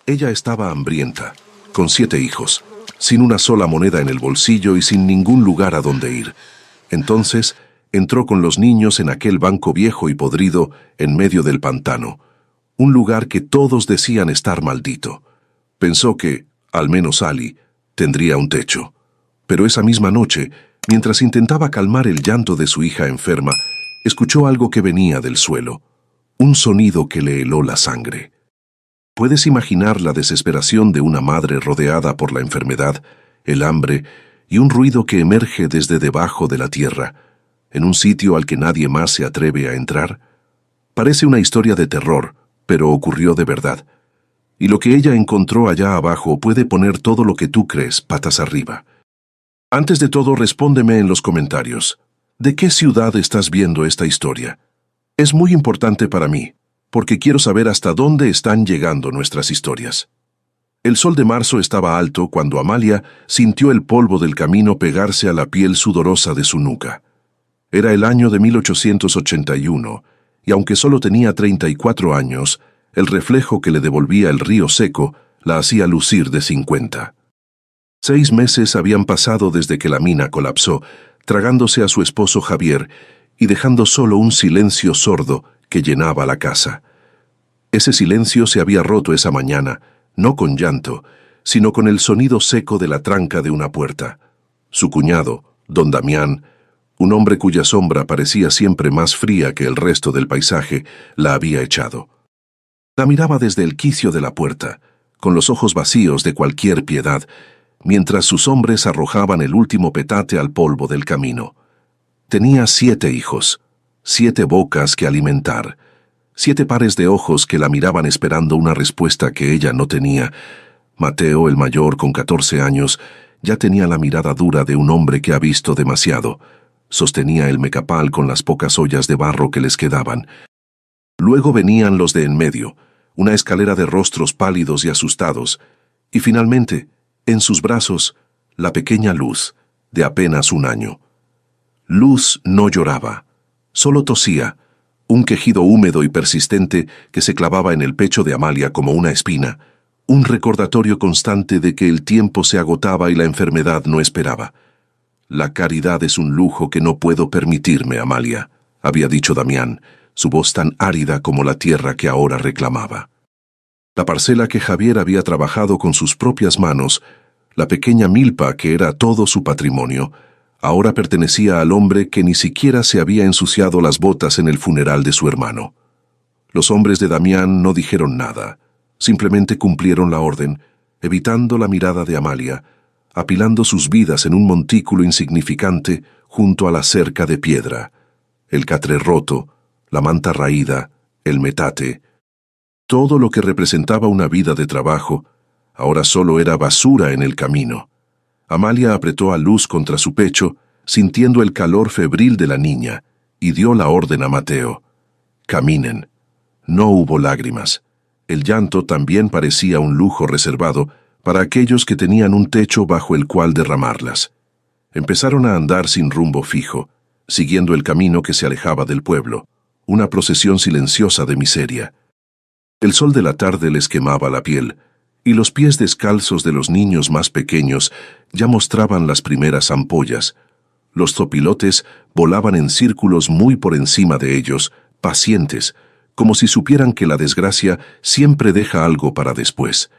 Ella estaba hambrienta, con 7 hijos, sin una sola moneda en el bolsillo y sin ningún lugar a donde ir. Entonces, entró con los niños en aquel banco viejo y podrido en medio del pantano, un lugar que todos decían estar maldito. Pensó que, al menos Ali, tendría un techo. Pero esa misma noche, mientras intentaba calmar el llanto de su hija enferma, escuchó algo que venía del suelo, un sonido que le heló la sangre. Puedes imaginar la desesperación de una madre rodeada por la enfermedad, el hambre y un ruido que emerge desde debajo de la tierra, en un sitio al que nadie más se atreve a entrar. Parece una historia de terror, pero ocurrió de verdad. Y lo que ella encontró allá abajo puede poner todo lo que tú crees patas arriba. Antes de todo, respóndeme en los comentarios. ¿De qué ciudad estás viendo esta historia? Es muy importante para mí, porque quiero saber hasta dónde están llegando nuestras historias. El sol de marzo estaba alto cuando Amalia sintió el polvo del camino pegarse a la piel sudorosa de su nuca. Era el año de 1881, y aunque solo tenía 34 años, el reflejo que le devolvía el río seco la hacía lucir de 50. 6 meses habían pasado desde que la mina colapsó, tragándose a su esposo Javier y dejando solo un silencio sordo que llenaba la casa. Ese silencio se había roto esa mañana, no con llanto, sino con el sonido seco de la tranca de una puerta. Su cuñado, don Damián, un hombre cuya sombra parecía siempre más fría que el resto del paisaje, la había echado. La miraba desde el quicio de la puerta, con los ojos vacíos de cualquier piedad, mientras sus hombres arrojaban el último petate al polvo del camino. Tenía 7 hijos, 7 bocas que alimentar, 7 pares de ojos que la miraban esperando una respuesta que ella no tenía. Mateo, el mayor, con 14 años, ya tenía la mirada dura de un hombre que ha visto demasiado. Sostenía el mecapal con las pocas ollas de barro que les quedaban. Luego venían los de en medio, una escalera de rostros pálidos y asustados, y finalmente, en sus brazos, la pequeña Luz, de apenas 1 año. Luz no lloraba, solo tosía, un quejido húmedo y persistente que se clavaba en el pecho de Amalia como una espina, un recordatorio constante de que el tiempo se agotaba y la enfermedad no esperaba. «La caridad es un lujo que no puedo permitirme, Amalia», había dicho Damián, su voz tan árida como la tierra que ahora reclamaba. La parcela que Javier había trabajado con sus propias manos, la pequeña milpa que era todo su patrimonio, ahora pertenecía al hombre que ni siquiera se había ensuciado las botas en el funeral de su hermano. Los hombres de Damián no dijeron nada, simplemente cumplieron la orden, evitando la mirada de Amalia, apilando sus vidas en un montículo insignificante junto a la cerca de piedra, el catre roto, la manta raída, el metate. Todo lo que representaba una vida de trabajo, ahora solo era basura en el camino. Amalia apretó a Luz contra su pecho, sintiendo el calor febril de la niña, y dio la orden a Mateo. «Caminen». No hubo lágrimas. El llanto también parecía un lujo reservado para aquellos que tenían un techo bajo el cual derramarlas. Empezaron a andar sin rumbo fijo, siguiendo el camino que se alejaba del pueblo, una procesión silenciosa de miseria. El sol de la tarde les quemaba la piel, y los pies descalzos de los niños más pequeños ya mostraban las primeras ampollas. Los zopilotes volaban en círculos muy por encima de ellos, pacientes, como si supieran que la desgracia siempre deja algo para después.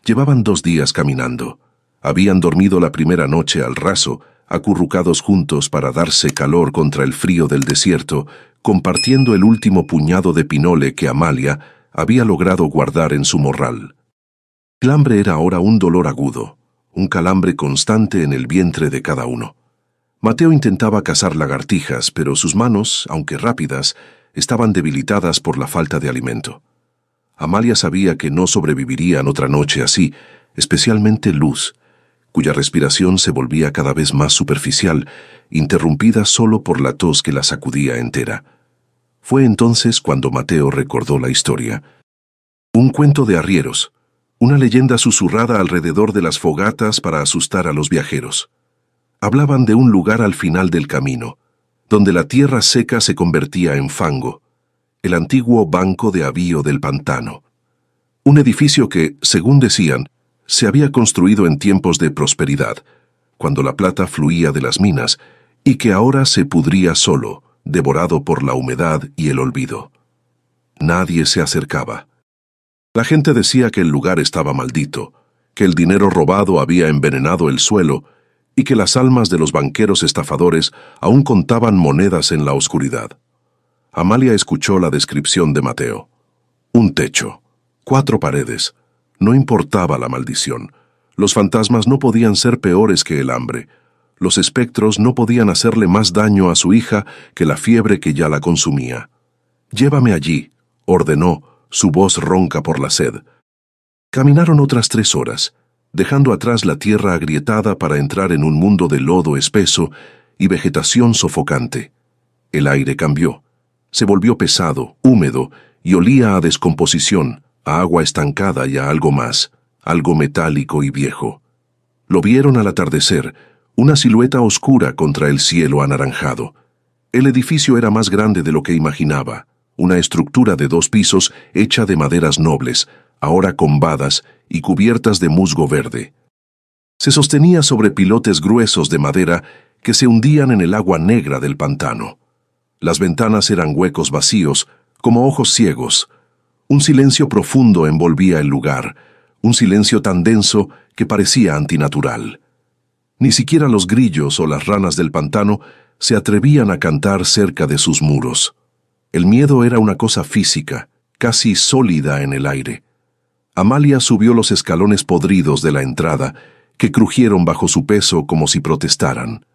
Llevaban 2 días caminando. Habían dormido la primera noche al raso, acurrucados juntos para darse calor contra el frío del desierto, compartiendo el último puñado de pinole que Amalia había logrado guardar en su morral. El hambre era ahora un dolor agudo, un calambre constante en el vientre de cada uno. Mateo intentaba cazar lagartijas, pero sus manos, aunque rápidas, estaban debilitadas por la falta de alimento. Amalia sabía que no sobrevivirían otra noche así, especialmente Luz, cuya respiración se volvía cada vez más superficial, interrumpida solo por la tos que la sacudía entera. Fue entonces cuando Mateo recordó la historia. Un cuento de arrieros, una leyenda susurrada alrededor de las fogatas para asustar a los viajeros. Hablaban de un lugar al final del camino, donde la tierra seca se convertía en fango, el antiguo banco de avío del pantano. Un edificio que, según decían, se había construido en tiempos de prosperidad, cuando la plata fluía de las minas, y que ahora se pudría solo, devorado por la humedad y el olvido. Nadie se acercaba. La gente decía que el lugar estaba maldito, que el dinero robado había envenenado el suelo y que las almas de los banqueros estafadores aún contaban monedas en la oscuridad. Amalia escuchó la descripción de Mateo. Un techo, 4 paredes. No importaba la maldición. Los fantasmas no podían ser peores que el hambre. Los espectros no podían hacerle más daño a su hija que la fiebre que ya la consumía. «Llévame allí», ordenó, su voz ronca por la sed. Caminaron otras 3 horas, dejando atrás la tierra agrietada para entrar en un mundo de lodo espeso y vegetación sofocante. El aire cambió. Se volvió pesado, húmedo, y olía a descomposición, a agua estancada y a algo más, algo metálico y viejo. Lo vieron al atardecer, una silueta oscura contra el cielo anaranjado. El edificio era más grande de lo que imaginaba, una estructura de 2 pisos hecha de maderas nobles, ahora combadas y cubiertas de musgo verde. Se sostenía sobre pilotes gruesos de madera que se hundían en el agua negra del pantano. Las ventanas eran huecos vacíos, como ojos ciegos. Un silencio profundo envolvía el lugar, un silencio tan denso que parecía antinatural. Ni siquiera los grillos o las ranas del pantano se atrevían a cantar cerca de sus muros. El miedo era una cosa física, casi sólida en el aire. Amalia subió los escalones podridos de la entrada, que crujieron bajo su peso como si protestaran.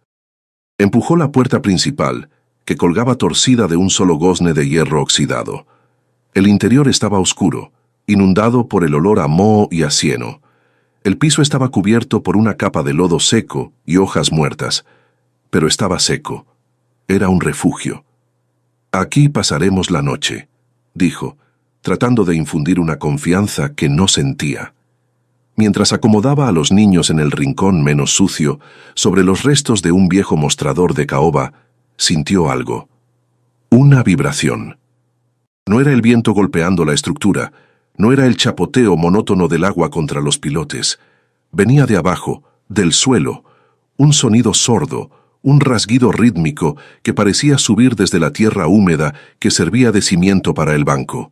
Empujó la puerta principal, que colgaba torcida de un solo gozne de hierro oxidado. El interior estaba oscuro, inundado por el olor a moho y a cieno. El piso estaba cubierto por una capa de lodo seco y hojas muertas, pero estaba seco. Era un refugio. «Aquí pasaremos la noche», dijo, tratando de infundir una confianza que no sentía. Mientras acomodaba a los niños en el rincón menos sucio, sobre los restos de un viejo mostrador de caoba, sintió algo. Una vibración. No era el viento golpeando la estructura, no era el chapoteo monótono del agua contra los pilotes. Venía de abajo, del suelo, un sonido sordo, un rasguido rítmico que parecía subir desde la tierra húmeda que servía de cimiento para el banco.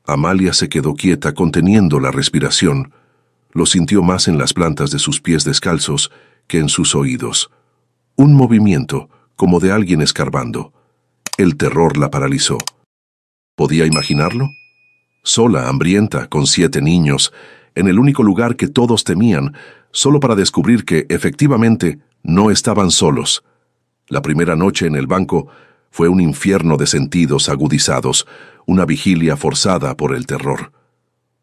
Amalia se quedó quieta conteniendo la respiración. Lo sintió más en las plantas de sus pies descalzos que en sus oídos. Un movimiento, como de alguien escarbando. El terror la paralizó. ¿Podía imaginarlo? Sola, hambrienta, con 7 niños, en el único lugar que todos temían, solo para descubrir que, efectivamente, no estaban solos. La primera noche en el banco fue un infierno de sentidos agudizados, una vigilia forzada por el terror.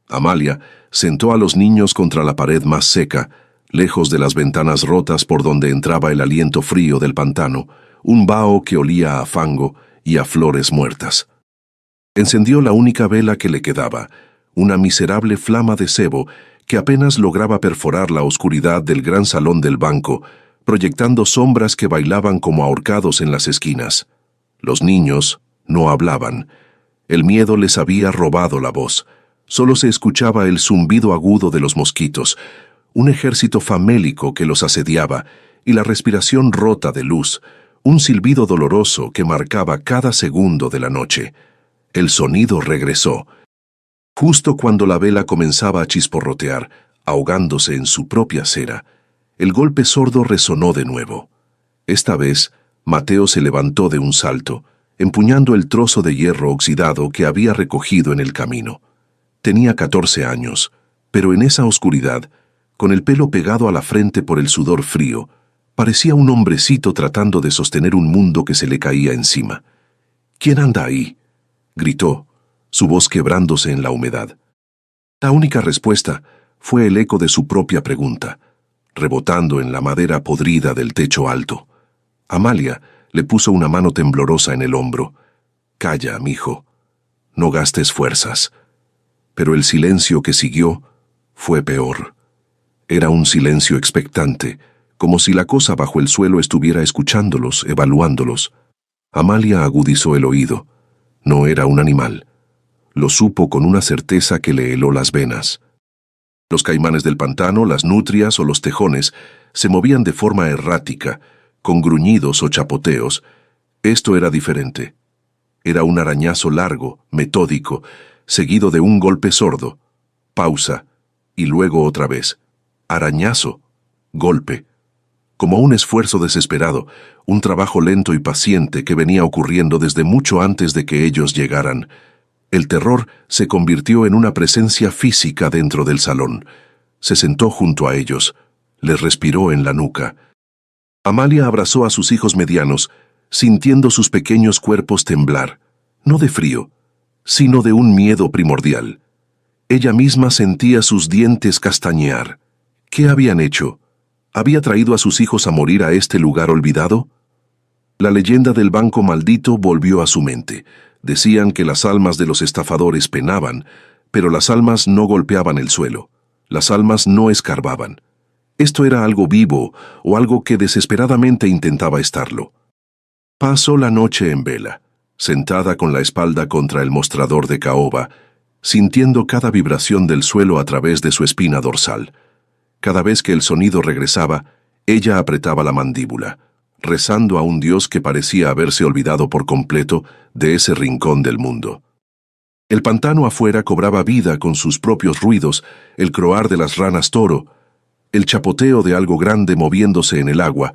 Amalia sentó a los niños contra la pared más seca, lejos de las ventanas rotas por donde entraba el aliento frío del pantano, un vaho que olía a fango y a flores muertas. Encendió la única vela que le quedaba, una miserable flama de sebo que apenas lograba perforar la oscuridad del gran salón del banco, proyectando sombras que bailaban como ahorcados en las esquinas. Los niños no hablaban. El miedo les había robado la voz. Solo se escuchaba el zumbido agudo de los mosquitos, un ejército famélico que los asediaba, y la respiración rota de luz, un silbido doloroso que marcaba cada segundo de la noche. El sonido regresó. Justo cuando la vela comenzaba a chisporrotear, ahogándose en su propia cera, el golpe sordo resonó de nuevo. Esta vez, Mateo se levantó de un salto, empuñando el trozo de hierro oxidado que había recogido en el camino. Tenía 14 años, pero en esa oscuridad, con el pelo pegado a la frente por el sudor frío, parecía un hombrecito tratando de sostener un mundo que se le caía encima. «¿Quién anda ahí?», gritó, su voz quebrándose en la humedad. La única respuesta fue el eco de su propia pregunta, rebotando en la madera podrida del techo alto. Amalia le puso una mano temblorosa en el hombro. «Calla, mijo. No gastes fuerzas». Pero el silencio que siguió fue peor. Era un silencio expectante, como si la cosa bajo el suelo estuviera escuchándolos, evaluándolos. Amalia agudizó el oído. No era un animal. Lo supo con una certeza que le heló las venas. Los caimanes del pantano, las nutrias o los tejones se movían de forma errática, con gruñidos o chapoteos. Esto era diferente. Era un arañazo largo, metódico, seguido de un golpe sordo. Pausa, y luego otra vez. Arañazo. Golpe. Como un esfuerzo desesperado, un trabajo lento y paciente que venía ocurriendo desde mucho antes de que ellos llegaran. El terror se convirtió en una presencia física dentro del salón. Se sentó junto a ellos. Les respiró en la nuca. Amalia abrazó a sus hijos medianos, sintiendo sus pequeños cuerpos temblar, no de frío, sino de un miedo primordial. Ella misma sentía sus dientes castañear. ¿Qué habían hecho? ¿Había traído a sus hijos a morir a este lugar olvidado? La leyenda del banco maldito volvió a su mente. Decían que las almas de los estafadores penaban, pero las almas no golpeaban el suelo. Las almas no escarbaban. Esto era algo vivo o algo que desesperadamente intentaba estarlo. Pasó la noche en vela, sentada con la espalda contra el mostrador de caoba, sintiendo cada vibración del suelo a través de su espina dorsal. Cada vez que el sonido regresaba, ella apretaba la mandíbula, rezando a un Dios que parecía haberse olvidado por completo de ese rincón del mundo. El pantano afuera cobraba vida con sus propios ruidos, el croar de las ranas toro, el chapoteo de algo grande moviéndose en el agua,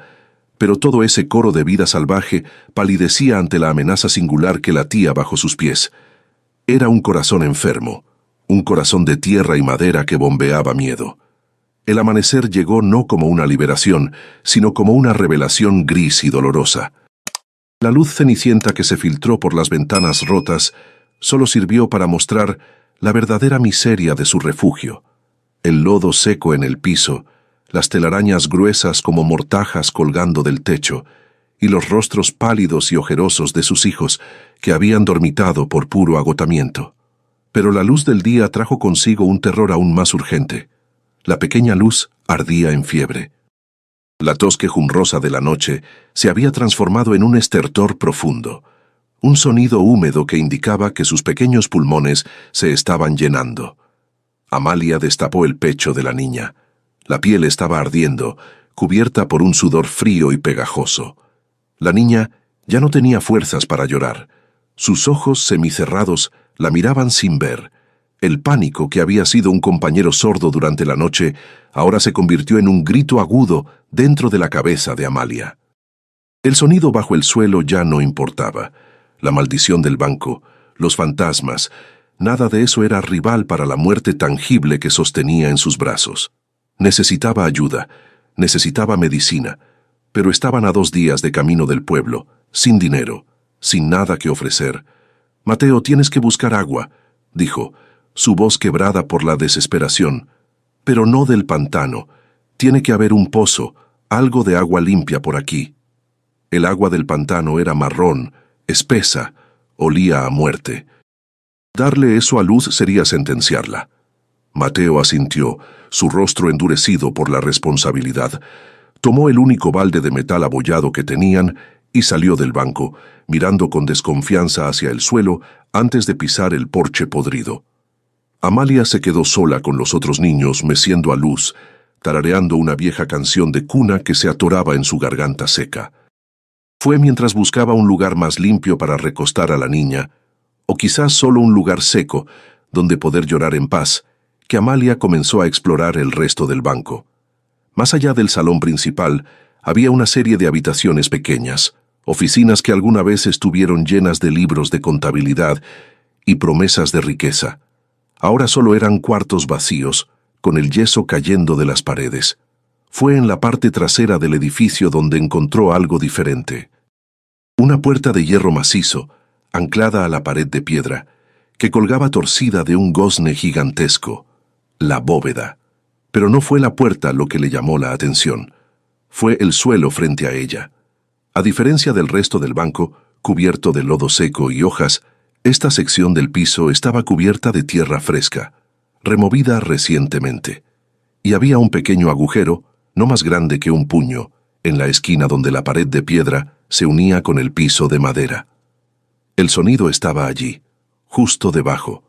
pero todo ese coro de vida salvaje palidecía ante la amenaza singular que latía bajo sus pies. Era un corazón enfermo, un corazón de tierra y madera que bombeaba miedo. El amanecer llegó no como una liberación, sino como una revelación gris y dolorosa. La luz cenicienta que se filtró por las ventanas rotas solo sirvió para mostrar la verdadera miseria de su refugio. El lodo seco en el piso, las telarañas gruesas como mortajas colgando del techo, y los rostros pálidos y ojerosos de sus hijos que habían dormitado por puro agotamiento. Pero la luz del día trajo consigo un terror aún más urgente. La pequeña luz ardía en fiebre. La tos quejumbrosa de la noche se había transformado en un estertor profundo, un sonido húmedo que indicaba que sus pequeños pulmones se estaban llenando. Amalia destapó el pecho de la niña. La piel estaba ardiendo, cubierta por un sudor frío y pegajoso. La niña ya no tenía fuerzas para llorar. Sus ojos semicerrados la miraban sin ver. El pánico que había sido un compañero sordo durante la noche ahora se convirtió en un grito agudo dentro de la cabeza de Amalia. El sonido bajo el suelo ya no importaba. La maldición del banco, los fantasmas, nada de eso era rival para la muerte tangible que sostenía en sus brazos. Necesitaba ayuda, necesitaba medicina, pero estaban a 2 días de camino del pueblo, sin dinero, sin nada que ofrecer. «Mateo, tienes que buscar agua», dijo, su voz quebrada por la desesperación. «Pero no del pantano. Tiene que haber un pozo, algo de agua limpia por aquí». El agua del pantano era marrón, espesa, olía a muerte. Darle eso a Luz sería sentenciarla. Mateo asintió, su rostro endurecido por la responsabilidad. Tomó el único balde de metal abollado que tenían y salió del banco, mirando con desconfianza hacia el suelo antes de pisar el porche podrido. Amalia se quedó sola con los otros niños, meciendo a Luz, tarareando una vieja canción de cuna que se atoraba en su garganta seca. Fue mientras buscaba un lugar más limpio para recostar a la niña, o quizás solo un lugar seco, donde poder llorar en paz, que Amalia comenzó a explorar el resto del banco. Más allá del salón principal, había una serie de habitaciones pequeñas, oficinas que alguna vez estuvieron llenas de libros de contabilidad y promesas de riqueza. Ahora solo eran cuartos vacíos, con el yeso cayendo de las paredes. Fue en la parte trasera del edificio donde encontró algo diferente. Una puerta de hierro macizo, anclada a la pared de piedra, que colgaba torcida de un gozne gigantesco. La bóveda. Pero no fue la puerta lo que le llamó la atención. Fue el suelo frente a ella. A diferencia del resto del banco, cubierto de lodo seco y hojas, esta sección del piso estaba cubierta de tierra fresca, removida recientemente. Y había un pequeño agujero, no más grande que un puño, en la esquina donde la pared de piedra se unía con el piso de madera. El sonido estaba allí, justo debajo,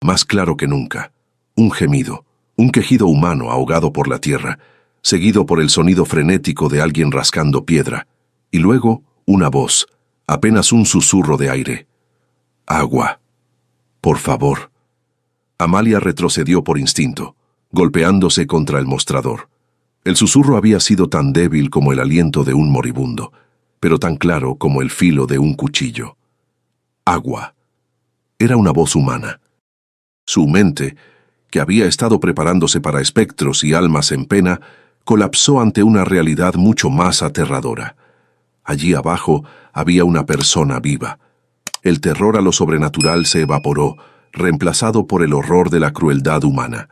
más claro que nunca. Un gemido, un quejido humano ahogado por la tierra, seguido por el sonido frenético de alguien rascando piedra, y luego una voz, apenas un susurro de aire. «Agua. Por favor». Amalia retrocedió por instinto, golpeándose contra el mostrador. El susurro había sido tan débil como el aliento de un moribundo, pero tan claro como el filo de un cuchillo. Agua. Era una voz humana. Su mente, que había estado preparándose para espectros y almas en pena, colapsó ante una realidad mucho más aterradora. Allí abajo había una persona viva. El terror a lo sobrenatural se evaporó, reemplazado por el horror de la crueldad humana.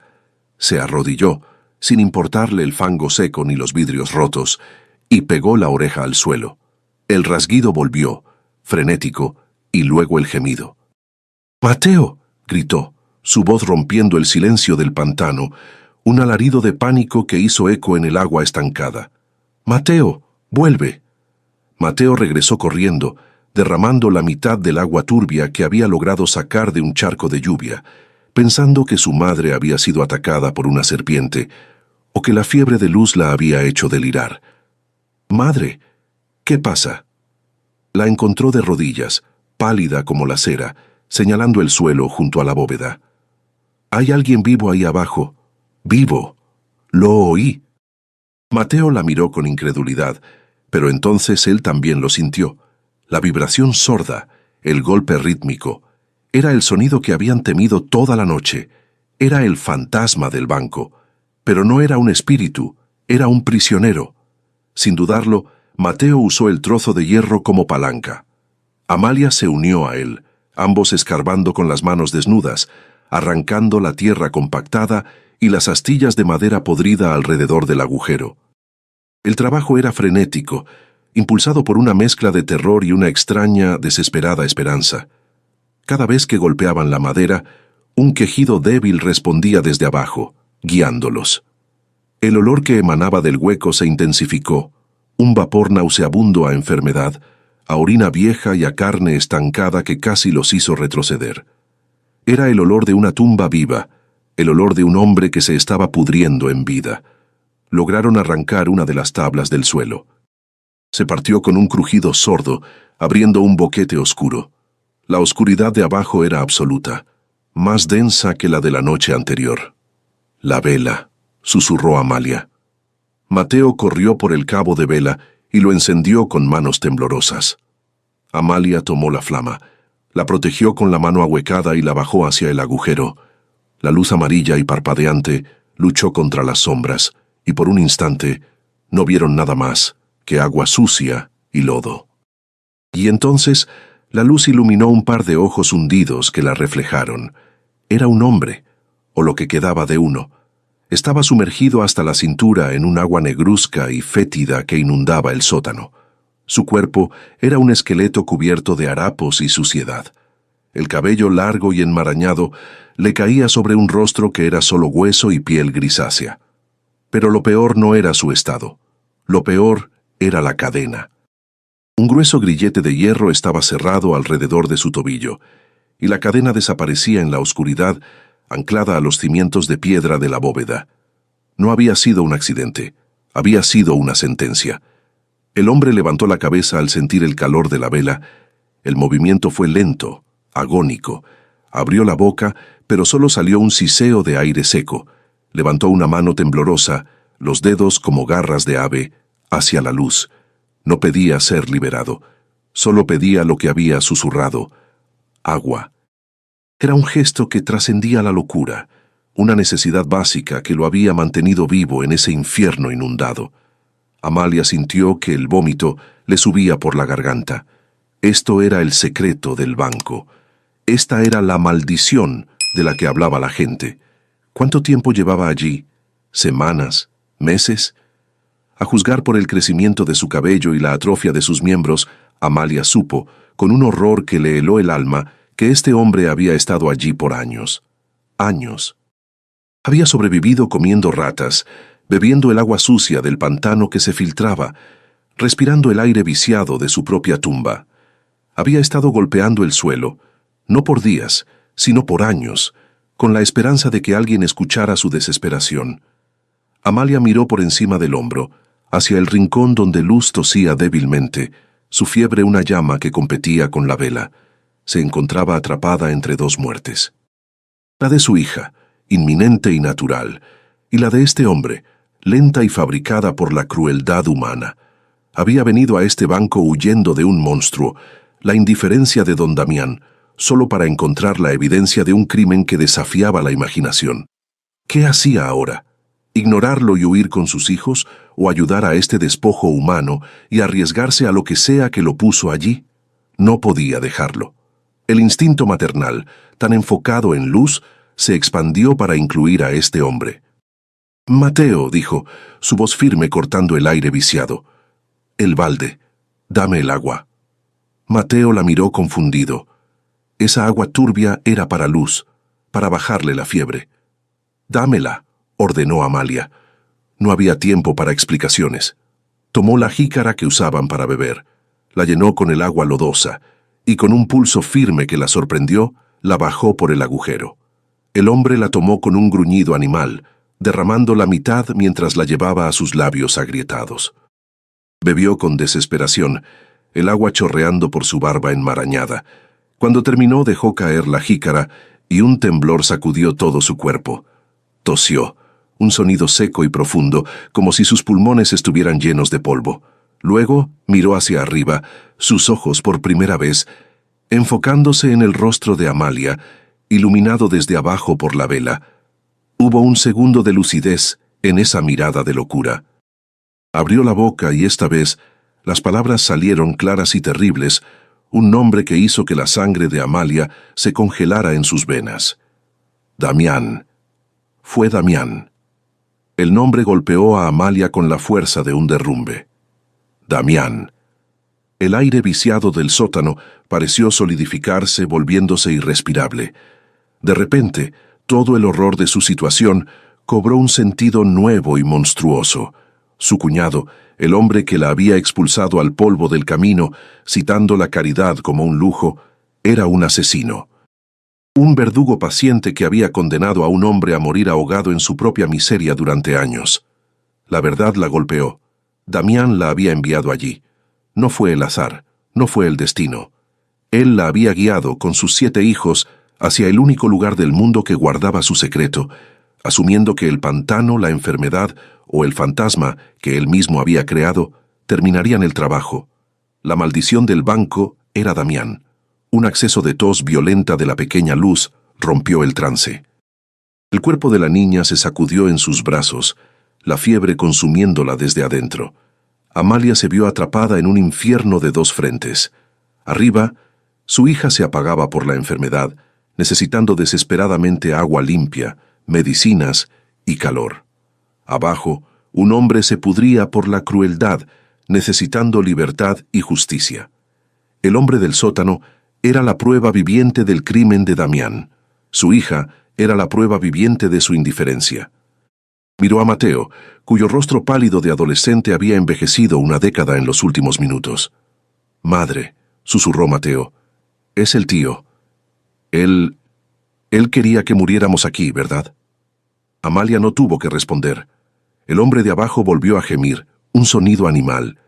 Se arrodilló, sin importarle el fango seco ni los vidrios rotos, y pegó la oreja al suelo. El rasguido volvió, frenético, y luego el gemido. «¡Mateo!», gritó, su voz rompiendo el silencio del pantano, un alarido de pánico que hizo eco en el agua estancada. «¡Mateo, vuelve!». Mateo regresó corriendo, derramando la mitad del agua turbia que había logrado sacar de un charco de lluvia, pensando que su madre había sido atacada por una serpiente, o que la fiebre de luz la había hecho delirar. «Madre, ¿qué pasa?». La encontró de rodillas, pálida como la cera, señalando el suelo junto a la bóveda. «Hay alguien vivo ahí abajo. ¡Vivo! Lo oí». Mateo la miró con incredulidad, pero entonces él también lo sintió. La vibración sorda, el golpe rítmico, era el sonido que habían temido toda la noche. Era el fantasma del banco. Pero no era un espíritu, era un prisionero. Sin dudarlo, Mateo usó el trozo de hierro como palanca. Amalia se unió a él, ambos escarbando con las manos desnudas, arrancando la tierra compactada y las astillas de madera podrida alrededor del agujero. El trabajo era frenético, impulsado por una mezcla de terror y una extraña, desesperada esperanza. Cada vez que golpeaban la madera, un quejido débil respondía desde abajo, guiándolos. El olor que emanaba del hueco se intensificó, un vapor nauseabundo a enfermedad, a orina vieja y a carne estancada que casi los hizo retroceder. Era el olor de una tumba viva, el olor de un hombre que se estaba pudriendo en vida. Lograron arrancar una de las tablas del suelo. Se partió con un crujido sordo, abriendo un boquete oscuro. La oscuridad de abajo era absoluta, más densa que la de la noche anterior. «La vela», susurró Amalia. Mateo corrió por el cabo de vela y lo encendió con manos temblorosas. Amalia tomó la flama, la protegió con la mano ahuecada y la bajó hacia el agujero. La luz amarilla y parpadeante luchó contra las sombras, y por un instante no vieron nada más que agua sucia y lodo. Y entonces la luz iluminó un par de ojos hundidos que la reflejaron. Era un hombre, o lo que quedaba de uno. Estaba sumergido hasta la cintura en un agua negruzca y fétida que inundaba el sótano. Su cuerpo era un esqueleto cubierto de harapos y suciedad. El cabello largo y enmarañado le caía sobre un rostro que era solo hueso y piel grisácea. Pero lo peor no era su estado. Lo peor era la cadena. Un grueso grillete de hierro estaba cerrado alrededor de su tobillo, y la cadena desaparecía en la oscuridad, anclada a los cimientos de piedra de la bóveda. No había sido un accidente, había sido una sentencia. El hombre levantó la cabeza al sentir el calor de la vela. El movimiento fue lento, agónico. Abrió la boca, pero solo salió un siseo de aire seco. Levantó una mano temblorosa, los dedos como garras de ave, hacia la luz. No pedía ser liberado, solo pedía lo que había susurrado: agua. Era un gesto que trascendía la locura, una necesidad básica que lo había mantenido vivo en ese infierno inundado. Amalia sintió que el vómito le subía por la garganta. Esto era el secreto del banco. Esta era la maldición de la que hablaba la gente. ¿Cuánto tiempo llevaba allí? ¿Semanas? ¿Meses? A juzgar por el crecimiento de su cabello y la atrofia de sus miembros, Amalia supo, con un horror que le heló el alma, que este hombre había estado allí por años. Años. Había sobrevivido comiendo ratas, bebiendo el agua sucia del pantano que se filtraba, respirando el aire viciado de su propia tumba. Había estado golpeando el suelo, no por días, sino por años, con la esperanza de que alguien escuchara su desesperación. Amalia miró por encima del hombro, hacia el rincón donde Luz tosía débilmente, su fiebre una llama que competía con la vela. Se encontraba atrapada entre dos muertes. La de su hija, inminente y natural, y la de este hombre, lenta y fabricada por la crueldad humana. Había venido a este banco huyendo de un monstruo, la indiferencia de don Damián, solo para encontrar la evidencia de un crimen que desafiaba la imaginación. ¿Qué hacía ahora? ¿Ignorarlo y huir con sus hijos, o ayudar a este despojo humano y arriesgarse a lo que sea que lo puso allí? No podía dejarlo. El instinto maternal, tan enfocado en Luz, se expandió para incluir a este hombre. «Mateo», dijo, su voz firme cortando el aire viciado. «El balde. Dame el agua». Mateo la miró confundido. Esa agua turbia era para Luz, para bajarle la fiebre. «Dámela», ordenó Amalia. No había tiempo para explicaciones. Tomó la jícara que usaban para beber, la llenó con el agua lodosa, y con un pulso firme que la sorprendió, la bajó por el agujero. El hombre la tomó con un gruñido animal, derramando la mitad mientras la llevaba a sus labios agrietados. Bebió con desesperación, el agua chorreando por su barba enmarañada. Cuando terminó dejó caer la jícara y un temblor sacudió todo su cuerpo. Tosió, un sonido seco y profundo, como si sus pulmones estuvieran llenos de polvo. Luego miró hacia arriba, sus ojos por primera vez, enfocándose en el rostro de Amalia, iluminado desde abajo por la vela. Hubo un segundo de lucidez en esa mirada de locura. Abrió la boca y esta vez las palabras salieron claras y terribles, un nombre que hizo que la sangre de Amalia se congelara en sus venas. Damián. Fue Damián. El nombre golpeó a Amalia con la fuerza de un derrumbe. Damián. El aire viciado del sótano pareció solidificarse, volviéndose irrespirable. De repente, todo el horror de su situación cobró un sentido nuevo y monstruoso. Su cuñado, el hombre que la había expulsado al polvo del camino, citando la caridad como un lujo, era un asesino. Un verdugo paciente que había condenado a un hombre a morir ahogado en su propia miseria durante años. La verdad la golpeó. Damián la había enviado allí. No fue el azar, no fue el destino. Él la había guiado con sus 7 hijos hacia el único lugar del mundo que guardaba su secreto, asumiendo que el pantano, la enfermedad o el fantasma que él mismo había creado terminarían el trabajo. La maldición del banco era Damián. Un acceso de tos violenta de la pequeña Luz rompió el trance. El cuerpo de la niña se sacudió en sus brazos, la fiebre consumiéndola desde adentro. Amalia se vio atrapada en un infierno de 2 frentes. Arriba, su hija se apagaba por la enfermedad, necesitando desesperadamente agua limpia, medicinas y calor. Abajo, un hombre se pudría por la crueldad, necesitando libertad y justicia. El hombre del sótano era la prueba viviente del crimen de Damián. Su hija era la prueba viviente de su indiferencia. Miró a Mateo, cuyo rostro pálido de adolescente había envejecido una década en los últimos minutos. «Madre», susurró Mateo, «es el tío. Él quería que muriéramos aquí, ¿verdad?» Amalia no tuvo que responder. El hombre de abajo volvió a gemir, un sonido animal.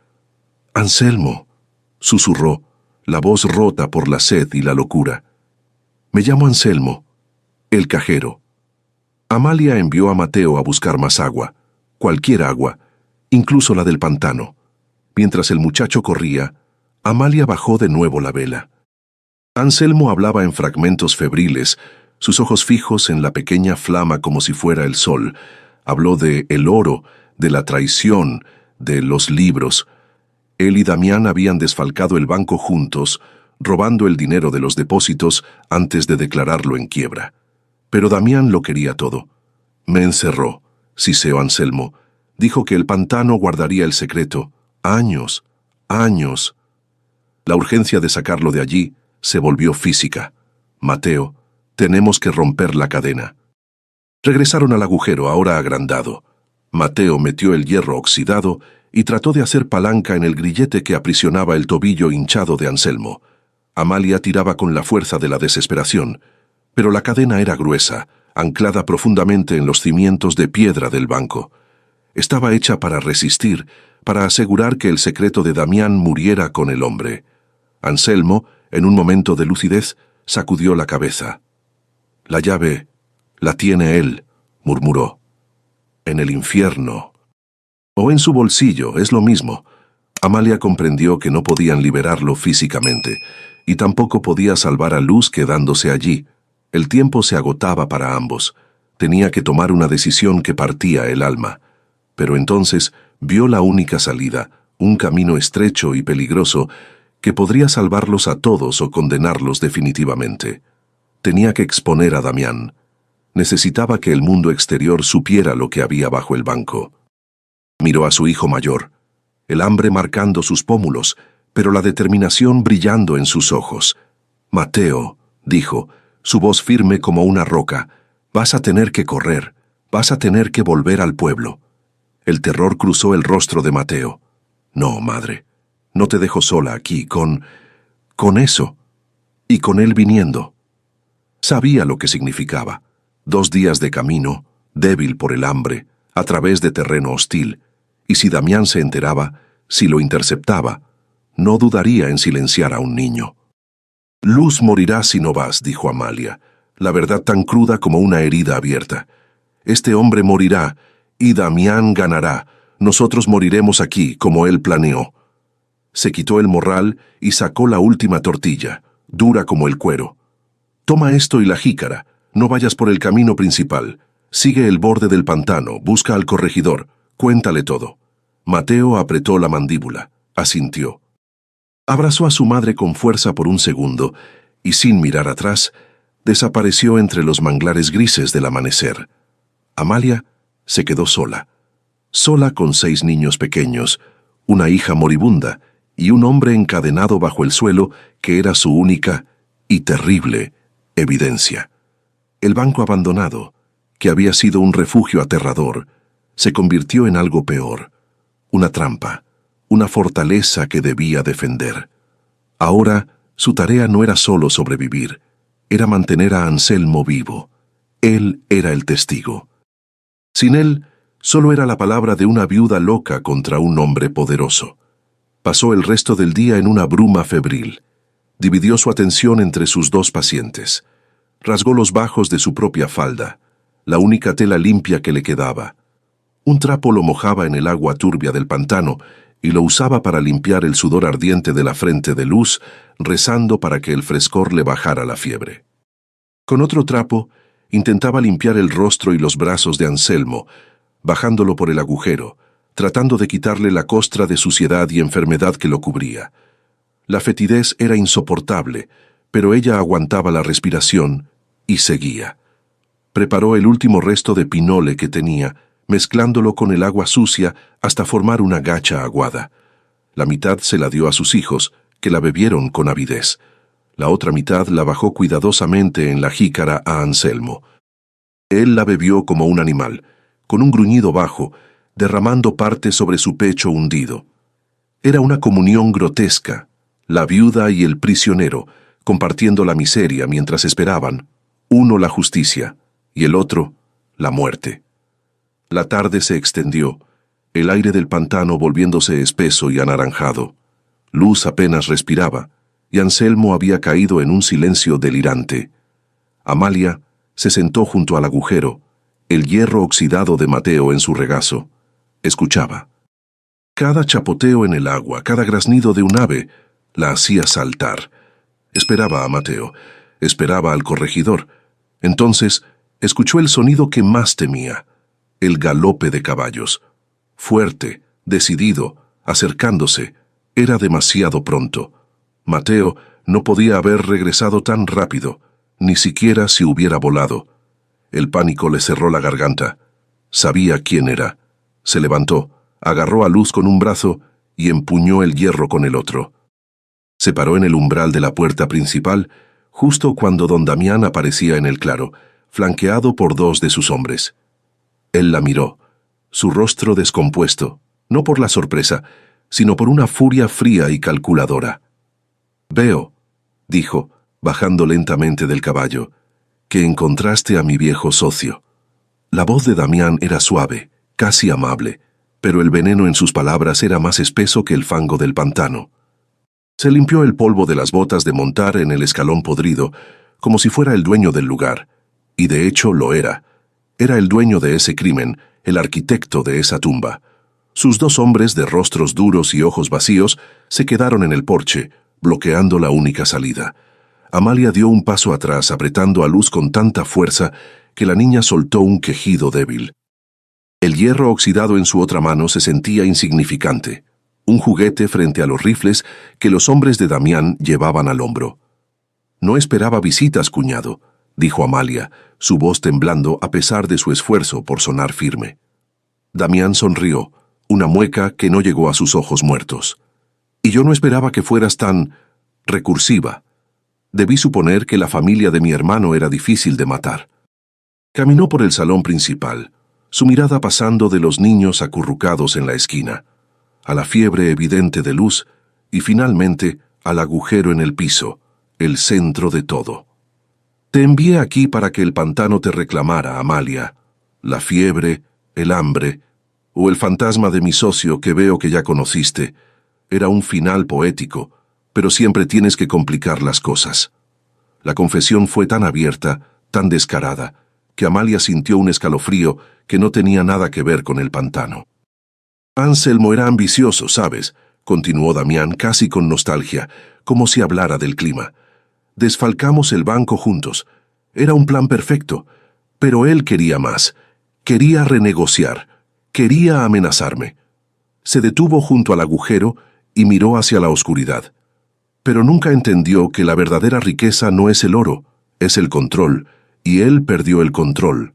«Anselmo», susurró, la voz rota por la sed y la locura. «Me llamo Anselmo, el cajero». Amalia envió a Mateo a buscar más agua, cualquier agua, incluso la del pantano. Mientras el muchacho corría, Amalia bajó de nuevo la vela. Anselmo hablaba en fragmentos febriles, sus ojos fijos en la pequeña flama como si fuera el sol. Habló de el oro, de la traición, de los libros. Él y Damián habían desfalcado el banco juntos, robando el dinero de los depósitos antes de declararlo en quiebra. Pero Damián lo quería todo. «Me encerró», siseó Anselmo. «Dijo que el pantano guardaría el secreto. Años, años». La urgencia de sacarlo de allí se volvió física. «Mateo, tenemos que romper la cadena». Regresaron al agujero, ahora agrandado. Mateo metió el hierro oxidado y trató de hacer palanca en el grillete que aprisionaba el tobillo hinchado de Anselmo. Amalia tiraba con la fuerza de la desesperación. Pero la cadena era gruesa, anclada profundamente en los cimientos de piedra del banco. Estaba hecha para resistir, para asegurar que el secreto de Damián muriera con el hombre. Anselmo, en un momento de lucidez, sacudió la cabeza. «La llave la tiene él», murmuró. «En el infierno. O en su bolsillo, es lo mismo». Amalia comprendió que no podían liberarlo físicamente, y tampoco podía salvar a Luz quedándose allí. El tiempo se agotaba para ambos. Tenía que tomar una decisión que partía el alma. Pero entonces vio la única salida, un camino estrecho y peligroso que podría salvarlos a todos o condenarlos definitivamente. Tenía que exponer a Damián. Necesitaba que el mundo exterior supiera lo que había bajo el banco. Miró a su hijo mayor, el hambre marcando sus pómulos, pero la determinación brillando en sus ojos. «Mateo», dijo, su voz firme como una roca, «vas a tener que correr, vas a tener que volver al pueblo». El terror cruzó el rostro de Mateo. «No, madre, no te dejo sola aquí, con eso, y con él viniendo». Sabía lo que significaba. 2 días de camino, débil por el hambre, a través de terreno hostil, y si Damián se enteraba, si lo interceptaba, no dudaría en silenciar a un niño. «Luz morirá si no vas», dijo Amalia, la verdad tan cruda como una herida abierta. «Este hombre morirá, y Damián ganará. Nosotros moriremos aquí, como él planeó». Se quitó el morral y sacó la última tortilla, dura como el cuero. «Toma esto y la jícara. No vayas por el camino principal. Sigue el borde del pantano, busca al corregidor. Cuéntale todo». Mateo apretó la mandíbula, asintió. Abrazó a su madre con fuerza por un segundo y, sin mirar atrás, desapareció entre los manglares grises del amanecer. Amalia se quedó sola con 6 niños pequeños, una hija moribunda y un hombre encadenado bajo el suelo que era su única y terrible evidencia. El banco abandonado, que había sido un refugio aterrador, se convirtió en algo peor, una trampa, una fortaleza que debía defender. Ahora su tarea no era solo sobrevivir, era mantener a Anselmo vivo. Él era el testigo. Sin él, solo era la palabra de una viuda loca contra un hombre poderoso. Pasó el resto del día en una bruma febril. Dividió su atención entre sus 2 pacientes. Rasgó los bajos de su propia falda, la única tela limpia que le quedaba. Un trapo lo mojaba en el agua turbia del pantano y lo usaba para limpiar el sudor ardiente de la frente de Luz, rezando para que el frescor le bajara la fiebre. Con otro trapo, intentaba limpiar el rostro y los brazos de Anselmo, bajándolo por el agujero, tratando de quitarle la costra de suciedad y enfermedad que lo cubría. La fetidez era insoportable, pero ella aguantaba la respiración y seguía. Preparó el último resto de pinole que tenía, mezclándolo con el agua sucia hasta formar una gacha aguada. La mitad se la dio a sus hijos, que la bebieron con avidez. La otra mitad la bajó cuidadosamente en la jícara a Anselmo. Él la bebió como un animal, con un gruñido bajo, derramando parte sobre su pecho hundido. Era una comunión grotesca, la viuda y el prisionero, compartiendo la miseria mientras esperaban, uno la justicia y el otro la muerte. La tarde se extendió, el aire del pantano volviéndose espeso y anaranjado. Luz apenas respiraba, y Anselmo había caído en un silencio delirante. Amalia se sentó junto al agujero, el hierro oxidado de Mateo en su regazo. Escuchaba. Cada chapoteo en el agua, cada graznido de un ave, la hacía saltar. Esperaba a Mateo, esperaba al corregidor. Entonces escuchó el sonido que más temía, el galope de caballos. Fuerte, decidido, acercándose, era demasiado pronto. Mateo no podía haber regresado tan rápido, ni siquiera si hubiera volado. El pánico le cerró la garganta. Sabía quién era. Se levantó, agarró a Luz con un brazo y empuñó el hierro con el otro. Se paró en el umbral de la puerta principal, justo cuando don Damián aparecía en el claro, flanqueado por 2 de sus hombres. Él la miró, su rostro descompuesto, no por la sorpresa, sino por una furia fría y calculadora. «Veo», dijo, bajando lentamente del caballo, que encontraste a mi viejo socio». La voz de Damián era suave, casi amable, pero el veneno en sus palabras era más espeso que el fango del pantano. Se limpió el polvo de las botas de montar en el escalón podrido, como si fuera el dueño del lugar, y de hecho lo era. Era el dueño de ese crimen, el arquitecto de esa tumba. Sus dos hombres de rostros duros y ojos vacíos se quedaron en el porche, bloqueando la única salida. Amalia dio un paso atrás, apretando a Luz con tanta fuerza que la niña soltó un quejido débil. El hierro oxidado en su otra mano se sentía insignificante, un juguete frente a los rifles que los hombres de Damián llevaban al hombro. «No esperaba visitas, cuñado», dijo Amalia, su voz temblando a pesar de su esfuerzo por sonar firme. Damián sonrió, una mueca que no llegó a sus ojos muertos. «Y yo no esperaba que fueras tan recursiva. Debí suponer que la familia de mi hermano era difícil de matar». Caminó por el salón principal, su mirada pasando de los niños acurrucados en la esquina, a la fiebre evidente de Luz y finalmente al agujero en el piso, el centro de todo. «Te envié aquí para que el pantano te reclamara, Amalia. La fiebre, el hambre, o el fantasma de mi socio que veo que ya conociste. Era un final poético, pero siempre tienes que complicar las cosas». La confesión fue tan abierta, tan descarada, que Amalia sintió un escalofrío que no tenía nada que ver con el pantano. «Anselmo era ambicioso, ¿sabes?», continuó Damián casi con nostalgia, como si hablara del clima. «Desfalcamos el banco juntos. Era un plan perfecto, pero él quería más. Quería renegociar. Quería amenazarme». Se detuvo junto al agujero y miró hacia la oscuridad. Pero nunca entendió que la verdadera riqueza no es el oro, es el control, y él perdió el control.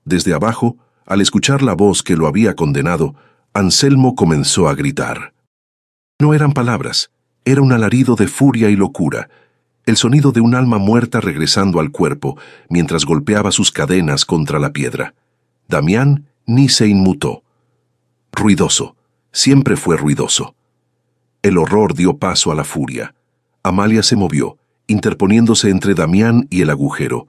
Desde abajo, al escuchar la voz que lo había condenado, Anselmo comenzó a gritar. No eran palabras, era un alarido de furia y locura, el sonido de un alma muerta regresando al cuerpo mientras golpeaba sus cadenas contra la piedra. Damián ni se inmutó. Ruidoso, siempre fue ruidoso. El horror dio paso a la furia. Amalia se movió, interponiéndose entre Damián y el agujero.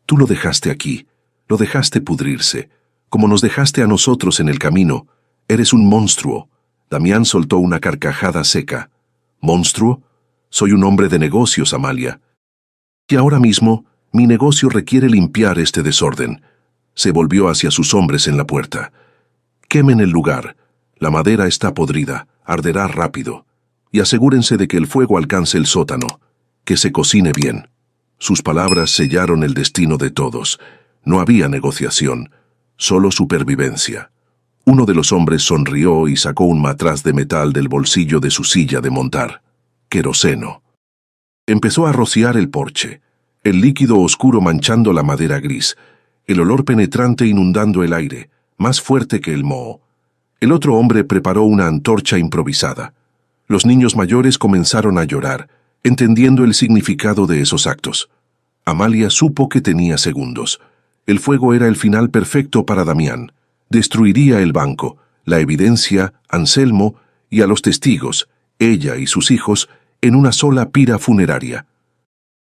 «Tú lo dejaste aquí, lo dejaste pudrirse, como nos dejaste a nosotros en el camino. Eres un monstruo». Damián soltó una carcajada seca. «¿Monstruo? Soy un hombre de negocios, Amalia. Y ahora mismo, mi negocio requiere limpiar este desorden». Se volvió hacia sus hombres en la puerta. «Quemen el lugar. La madera está podrida, arderá rápido. Y asegúrense de que el fuego alcance el sótano, que se cocine bien». Sus palabras sellaron el destino de todos. No había negociación, solo supervivencia. Uno de los hombres sonrió y sacó un matraz de metal del bolsillo de su silla de montar. Queroseno. Empezó a rociar el porche, el líquido oscuro manchando la madera gris, el olor penetrante inundando el aire, más fuerte que el moho. El otro hombre preparó una antorcha improvisada. Los niños mayores comenzaron a llorar, entendiendo el significado de esos actos. Amalia supo que tenía segundos. El fuego era el final perfecto para Damián. Destruiría el banco, la evidencia, Anselmo y a los testigos, ella y sus hijos, en una sola pira funeraria.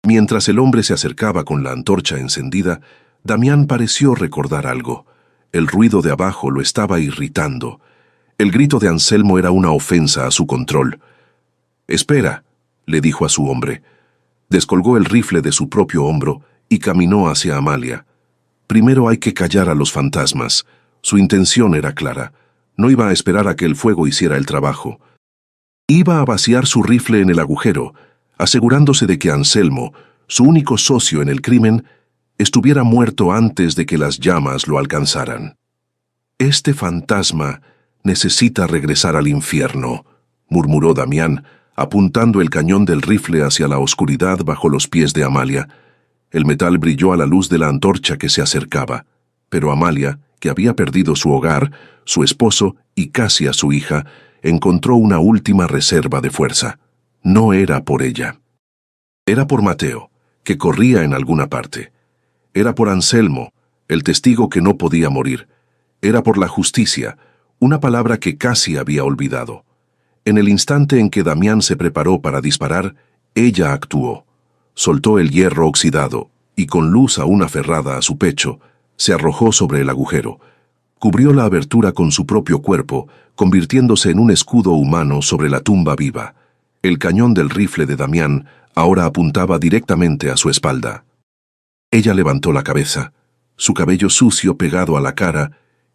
Mientras el hombre se acercaba con la antorcha encendida, Damián pareció recordar algo. El ruido de abajo lo estaba irritando. El grito de Anselmo era una ofensa a su control. «Espera», le dijo a su hombre. Descolgó el rifle de su propio hombro y caminó hacia Amalia. Primero hay que callar a los fantasmas. Su intención era clara. No iba a esperar a que el fuego hiciera el trabajo. Iba a vaciar su rifle en el agujero, asegurándose de que Anselmo, su único socio en el crimen, estuviera muerto antes de que las llamas lo alcanzaran. «Este fantasma necesita regresar al infierno», murmuró Damián, apuntando el cañón del rifle hacia la oscuridad bajo los pies de Amalia. El metal brilló a la luz de la antorcha que se acercaba, pero Amalia, que había perdido su hogar, su esposo y casi a su hija, encontró una última reserva de fuerza. No era por ella. Era por Mateo, que corría en alguna parte. Era por Anselmo, el testigo que no podía morir. Era por la justicia, una palabra que casi había olvidado. En el instante en que Damián se preparó para disparar, ella actuó. Soltó el hierro oxidado, y con luz aún aferrada a su pecho, se arrojó sobre el agujero. Cubrió la abertura con su propio cuerpo, convirtiéndose en un escudo humano sobre la tumba viva. El cañón del rifle de Damián ahora apuntaba directamente a su espalda. Ella levantó la cabeza, su cabello sucio pegado a la cara,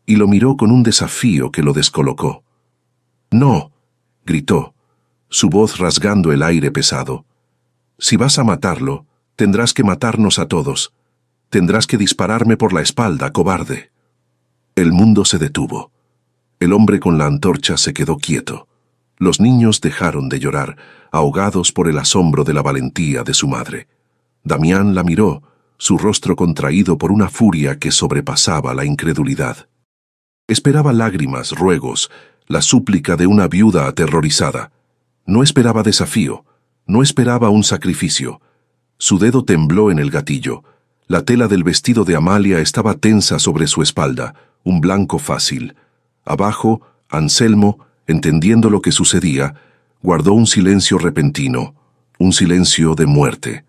y lo miró con un desafío que lo descolocó. «No», gritó, su voz rasgando el aire pesado. «Si vas a matarlo, tendrás que matarnos a todos. Tendrás que dispararme por la espalda, cobarde». El mundo se detuvo. El hombre con la antorcha se quedó quieto. Los niños dejaron de llorar, ahogados por el asombro de la valentía de su madre. Damián la miró, su rostro contraído por una furia que sobrepasaba la incredulidad. Esperaba lágrimas, ruegos, la súplica de una viuda aterrorizada. No esperaba desafío, no esperaba un sacrificio. Su dedo tembló en el gatillo. La tela del vestido de Amalia estaba tensa sobre su espalda, un blanco fácil. Abajo, Anselmo, entendiendo lo que sucedía, guardó un silencio repentino, un silencio de muerte.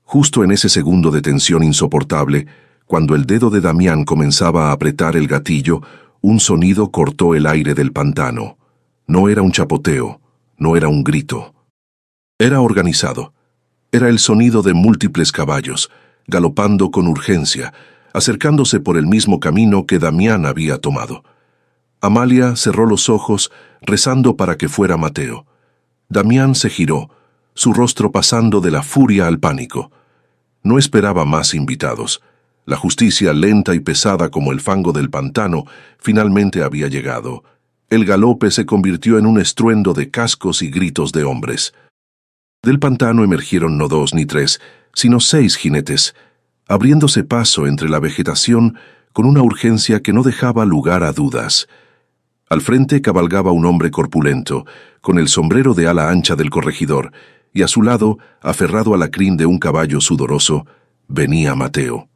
Justo en ese segundo de tensión insoportable, cuando el dedo de Damián comenzaba a apretar el gatillo, un sonido cortó el aire del pantano. No era un chapoteo, no era un grito. Era organizado. Era el sonido de múltiples caballos, galopando con urgencia, acercándose por el mismo camino que Damián había tomado. Amalia cerró los ojos, rezando para que fuera Mateo. Damián se giró, su rostro pasando de la furia al pánico. No esperaba más invitados. La justicia, lenta y pesada como el fango del pantano, finalmente había llegado. El galope se convirtió en un estruendo de cascos y gritos de hombres. Del pantano emergieron no 2 ni 3, sino 6 jinetes, abriéndose paso entre la vegetación con una urgencia que no dejaba lugar a dudas. Al frente cabalgaba un hombre corpulento, con el sombrero de ala ancha del corregidor, y a su lado, aferrado a la crin de un caballo sudoroso, venía Mateo.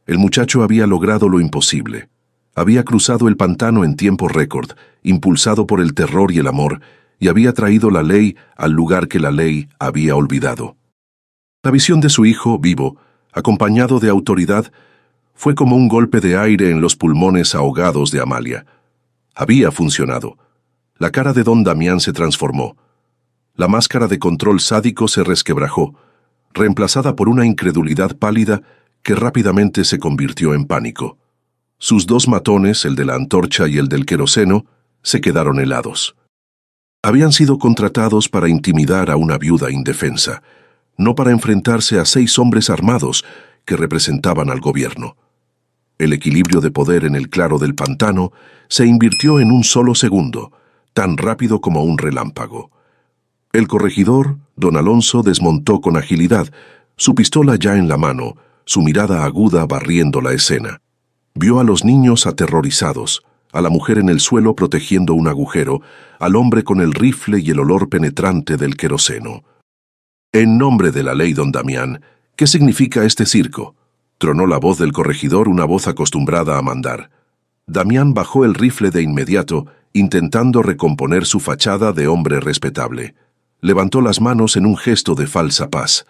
El muchacho había logrado lo imposible. Había cruzado el pantano en tiempo récord, impulsado por el terror y el amor, y había traído la ley al lugar que la ley había olvidado. La visión de su hijo, vivo, acompañado de autoridad, fue como un golpe de aire en los pulmones ahogados de Amalia. Había funcionado. La cara de don Damián se transformó. La máscara de control sádico se resquebrajó, reemplazada por una incredulidad pálida que rápidamente se convirtió en pánico. Sus 2 matones, el de la antorcha y el del queroseno, se quedaron helados. Habían sido contratados para intimidar a una viuda indefensa, no para enfrentarse a 6 hombres armados que representaban al gobierno. El equilibrio de poder en el claro del pantano se invirtió en un solo segundo, tan rápido como un relámpago. El corregidor, don Alonso, desmontó con agilidad, su pistola ya en la mano, su mirada aguda barriendo la escena. Vio a los niños aterrorizados, a la mujer en el suelo protegiendo un agujero, al hombre con el rifle y el olor penetrante del queroseno. «En nombre de la ley, don Damián, ¿qué significa este circo?», tronó la voz del corregidor, una voz acostumbrada a mandar. Damián bajó el rifle de inmediato, intentando recomponer su fachada de hombre respetable. Levantó las manos en un gesto de falsa paz.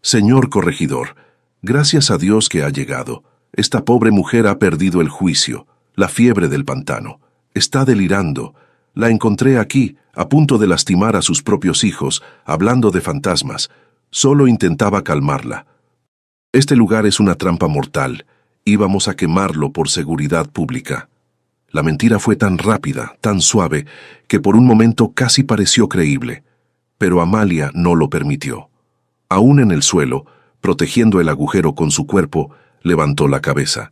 «Señor corregidor, gracias a Dios que ha llegado. Esta pobre mujer ha perdido el juicio, la fiebre del pantano. Está delirando. La encontré aquí, a punto de lastimar a sus propios hijos, hablando de fantasmas. Solo intentaba calmarla. Este lugar es una trampa mortal. Íbamos a quemarlo por seguridad pública». La mentira fue tan rápida, tan suave, que por un momento casi pareció creíble. Pero Amalia no lo permitió. Aún en el suelo, protegiendo el agujero con su cuerpo, levantó la cabeza.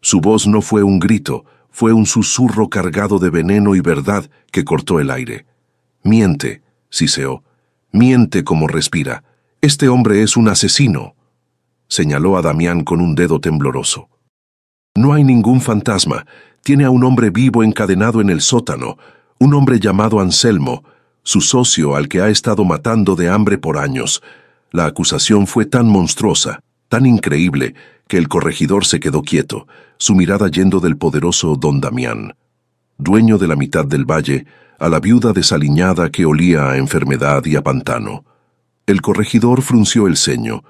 Su voz no fue un grito, fue un susurro cargado de veneno y verdad que cortó el aire. «Miente», siseó. «Miente como respira. Este hombre es un asesino», señaló a Damián con un dedo tembloroso. «No hay ningún fantasma. Tiene a un hombre vivo encadenado en el sótano, un hombre llamado Anselmo, su socio al que ha estado matando de hambre por años». La acusación fue tan monstruosa, tan increíble, que el corregidor se quedó quieto, su mirada yendo del poderoso don Damián, dueño de la mitad del valle, a la viuda desaliñada que olía a enfermedad y a pantano. El corregidor frunció el ceño.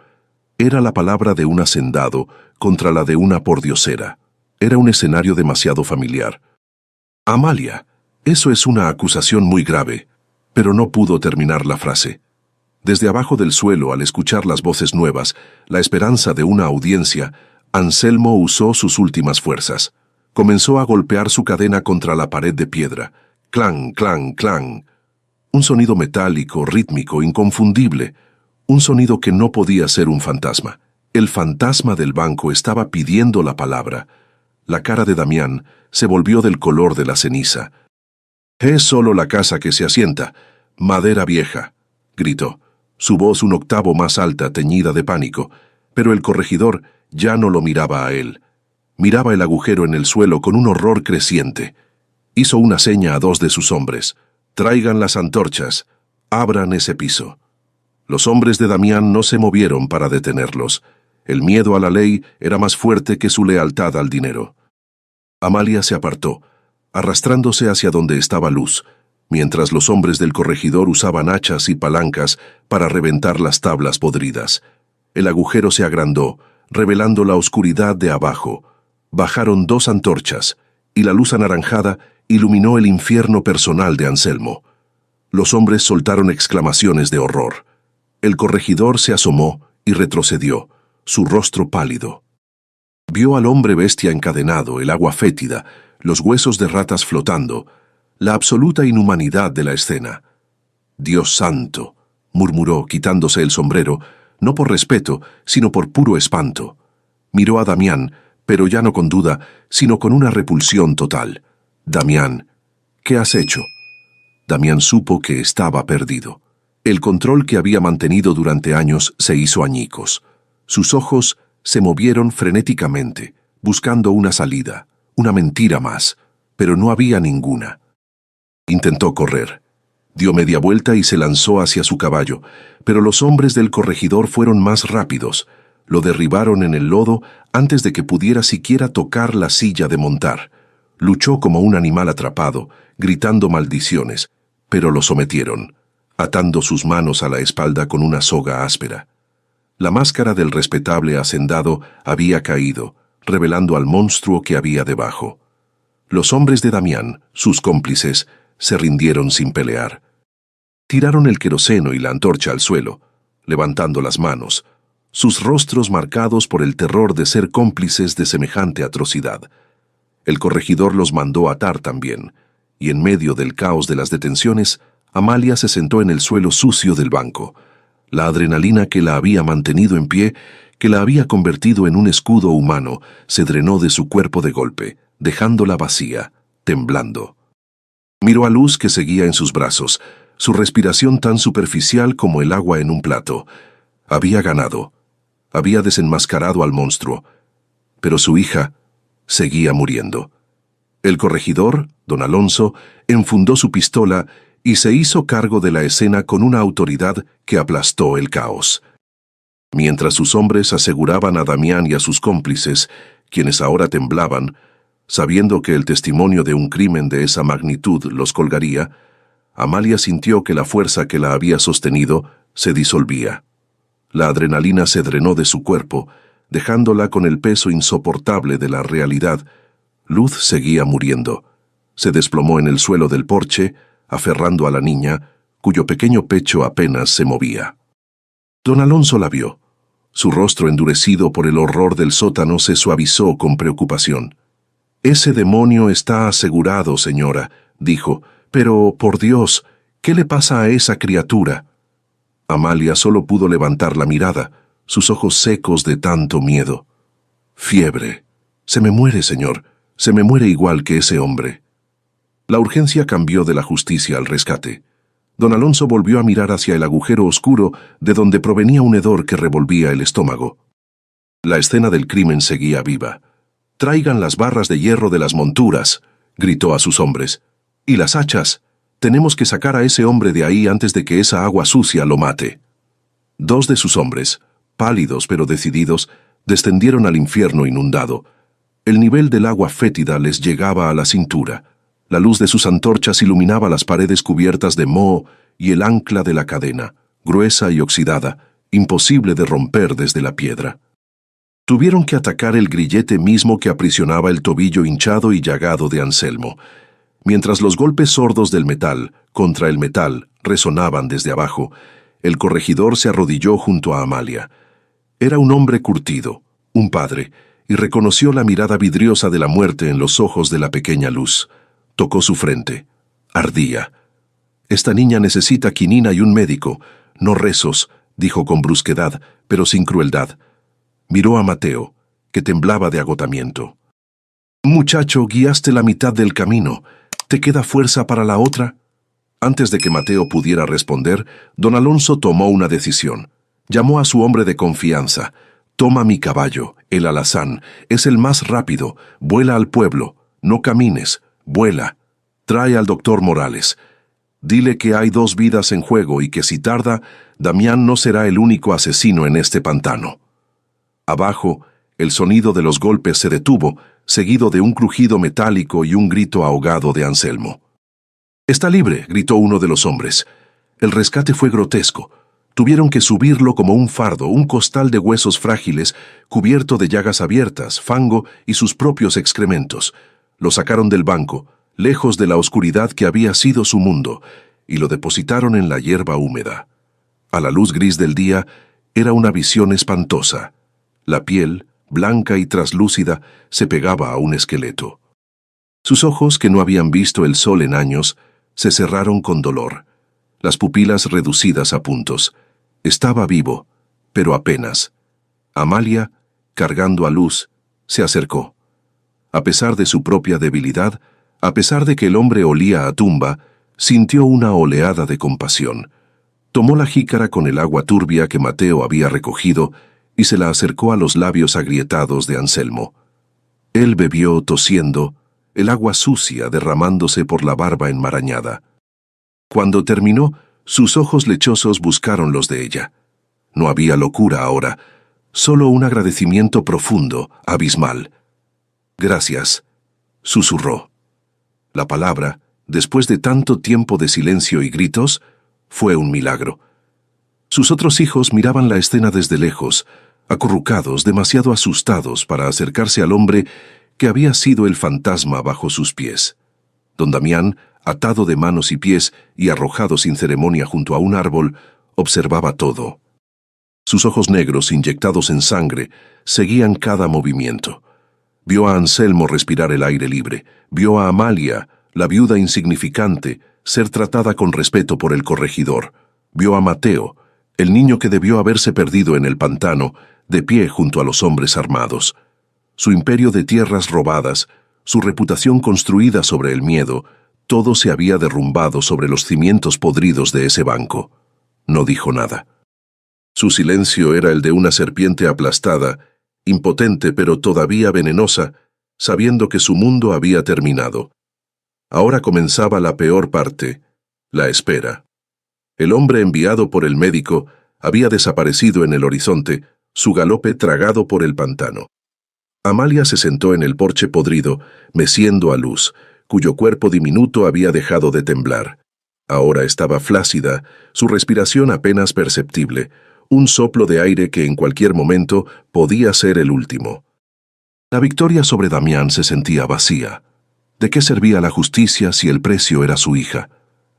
Era la palabra de un hacendado contra la de una pordiosera. Era un escenario demasiado familiar. Amalia, eso es una acusación muy grave, pero no pudo terminar la frase. Desde abajo del suelo, al escuchar las voces nuevas, la esperanza de una audiencia, Anselmo usó sus últimas fuerzas. Comenzó a golpear su cadena contra la pared de piedra. Clan, clan, clan. Un sonido metálico, rítmico, inconfundible. Un sonido que no podía ser un fantasma. El fantasma del banco estaba pidiendo la palabra. La cara de Damián se volvió del color de la ceniza. «Es solo la casa que se asienta. Madera vieja», gritó, su voz un octavo más alta, teñida de pánico, pero el corregidor ya no lo miraba a él. Miraba el agujero en el suelo con un horror creciente. Hizo una seña a dos de sus hombres. «Traigan las antorchas. Abran ese piso». Los hombres de Damián no se movieron para detenerlos. El miedo a la ley era más fuerte que su lealtad al dinero. Amalia se apartó, arrastrándose hacia donde estaba Luz, mientras los hombres del corregidor usaban hachas y palancas para reventar las tablas podridas. El agujero se agrandó, revelando la oscuridad de abajo. Bajaron dos antorchas, y la luz anaranjada iluminó el infierno personal de Anselmo. Los hombres soltaron exclamaciones de horror. El corregidor se asomó y retrocedió, su rostro pálido. Vio al hombre bestia encadenado, el agua fétida, los huesos de ratas flotando, la absoluta inhumanidad de la escena. «Dios santo», murmuró, quitándose el sombrero, no por respeto, sino por puro espanto. Miró a Damián, pero ya no con duda, sino con una repulsión total. «Damián, ¿qué has hecho?» Damián supo que estaba perdido. El control que había mantenido durante años se hizo añicos. Sus ojos se movieron frenéticamente, buscando una salida, una mentira más, pero no había ninguna. Intentó correr. Dio media vuelta y se lanzó hacia su caballo, pero los hombres del corregidor fueron más rápidos. Lo derribaron en el lodo antes de que pudiera siquiera tocar la silla de montar. Luchó como un animal atrapado, gritando maldiciones, pero lo sometieron, atando sus manos a la espalda con una soga áspera. La máscara del respetable hacendado había caído, revelando al monstruo que había debajo. Los hombres de Damián, sus cómplices, se rindieron sin pelear. Tiraron el queroseno y la antorcha al suelo, levantando las manos, sus rostros marcados por el terror de ser cómplices de semejante atrocidad. El corregidor los mandó atar también, y en medio del caos de las detenciones, Amalia se sentó en el suelo sucio del banco. La adrenalina que la había mantenido en pie, que la había convertido en un escudo humano, se drenó de su cuerpo de golpe, dejándola vacía, temblando. Miró a Luz que seguía en sus brazos, su respiración tan superficial como el agua en un plato. Había ganado. Había desenmascarado al monstruo. Pero su hija seguía muriendo. El corregidor, don Alonso, enfundó su pistola y se hizo cargo de la escena con una autoridad que aplastó el caos. Mientras sus hombres aseguraban a Damián y a sus cómplices, quienes ahora temblaban, sabiendo que el testimonio de un crimen de esa magnitud los colgaría, Amalia sintió que la fuerza que la había sostenido se disolvía. La adrenalina se drenó de su cuerpo, dejándola con el peso insoportable de la realidad. Luz seguía muriendo. Se desplomó en el suelo del porche, aferrando a la niña, cuyo pequeño pecho apenas se movía. Don Alonso la vio. Su rostro endurecido por el horror del sótano se suavizó con preocupación. «Ese demonio está asegurado, señora», dijo, «pero, por Dios, ¿qué le pasa a esa criatura?» Amalia solo pudo levantar la mirada, sus ojos secos de tanto miedo. «Fiebre. Se me muere, señor. Se me muere igual que ese hombre». La urgencia cambió de la justicia al rescate. Don Alonso volvió a mirar hacia el agujero oscuro de donde provenía un hedor que revolvía el estómago. La escena del crimen seguía viva. «Traigan las barras de hierro de las monturas», gritó a sus hombres. «Y las hachas. Tenemos que sacar a ese hombre de ahí antes de que esa agua sucia lo mate». Dos de sus hombres, pálidos pero decididos, descendieron al infierno inundado. El nivel del agua fétida les llegaba a la cintura. La luz de sus antorchas iluminaba las paredes cubiertas de moho y el ancla de la cadena, gruesa y oxidada, imposible de romper desde la piedra. Tuvieron que atacar el grillete mismo que aprisionaba el tobillo hinchado y llagado de Anselmo. Mientras los golpes sordos del metal contra el metal resonaban desde abajo, el corregidor se arrodilló junto a Amalia. Era un hombre curtido, un padre, y reconoció la mirada vidriosa de la muerte en los ojos de la pequeña Luz. Tocó su frente. Ardía. «Esta niña necesita quinina y un médico, no rezos», dijo con brusquedad, pero sin crueldad. Miró a Mateo, que temblaba de agotamiento. «Muchacho, guiaste la mitad del camino. ¿Te queda fuerza para la otra?» Antes de que Mateo pudiera responder, don Alonso tomó una decisión. Llamó a su hombre de confianza. «Toma mi caballo, el alazán, es el más rápido. Vuela al pueblo. No camines, vuela. Trae al doctor Morales. Dile que hay 2 vidas en juego y que si tarda, Damián no será el único asesino en este pantano». Abajo, el sonido de los golpes se detuvo, seguido de un crujido metálico y un grito ahogado de Anselmo. «Está libre», gritó uno de los hombres. El rescate fue grotesco. Tuvieron que subirlo como un fardo, un costal de huesos frágiles, cubierto de llagas abiertas, fango y sus propios excrementos. Lo sacaron del banco, lejos de la oscuridad que había sido su mundo, y lo depositaron en la hierba húmeda. A la luz gris del día, era una visión espantosa. La piel, blanca y traslúcida, se pegaba a un esqueleto. Sus ojos, que no habían visto el sol en años, se cerraron con dolor. Las pupilas reducidas a puntos. Estaba vivo, pero apenas. Amalia, cargando a Luz, se acercó. A pesar de su propia debilidad, a pesar de que el hombre olía a tumba, sintió una oleada de compasión. Tomó la jícara con el agua turbia que Mateo había recogido y se la acercó a los labios agrietados de Anselmo. Él bebió tosiendo, el agua sucia derramándose por la barba enmarañada. Cuando terminó, sus ojos lechosos buscaron los de ella. No había locura ahora, solo un agradecimiento profundo, abismal. «Gracias», susurró. La palabra, después de tanto tiempo de silencio y gritos, fue un milagro. Sus otros hijos miraban la escena desde lejos, acurrucados, demasiado asustados para acercarse al hombre que había sido el fantasma bajo sus pies. Don Damián, atado de manos y pies y arrojado sin ceremonia junto a un árbol, observaba todo. Sus ojos negros, inyectados en sangre, seguían cada movimiento. Vio a Anselmo respirar el aire libre, vio a Amalia, la viuda insignificante, ser tratada con respeto por el corregidor, vio a Mateo, el niño que debió haberse perdido en el pantano, de pie junto a los hombres armados. Su imperio de tierras robadas, su reputación construida sobre el miedo, todo se había derrumbado sobre los cimientos podridos de ese banco. No dijo nada. Su silencio era el de una serpiente aplastada, impotente pero todavía venenosa, sabiendo que su mundo había terminado. Ahora comenzaba la peor parte, la espera. El hombre enviado por el médico había desaparecido en el horizonte, su galope tragado por el pantano. Amalia se sentó en el porche podrido, meciendo a Luz, cuyo cuerpo diminuto había dejado de temblar. Ahora estaba flácida, su respiración apenas perceptible, un soplo de aire que en cualquier momento podía ser el último. La victoria sobre Damián se sentía vacía. ¿De qué servía la justicia si el precio era su hija?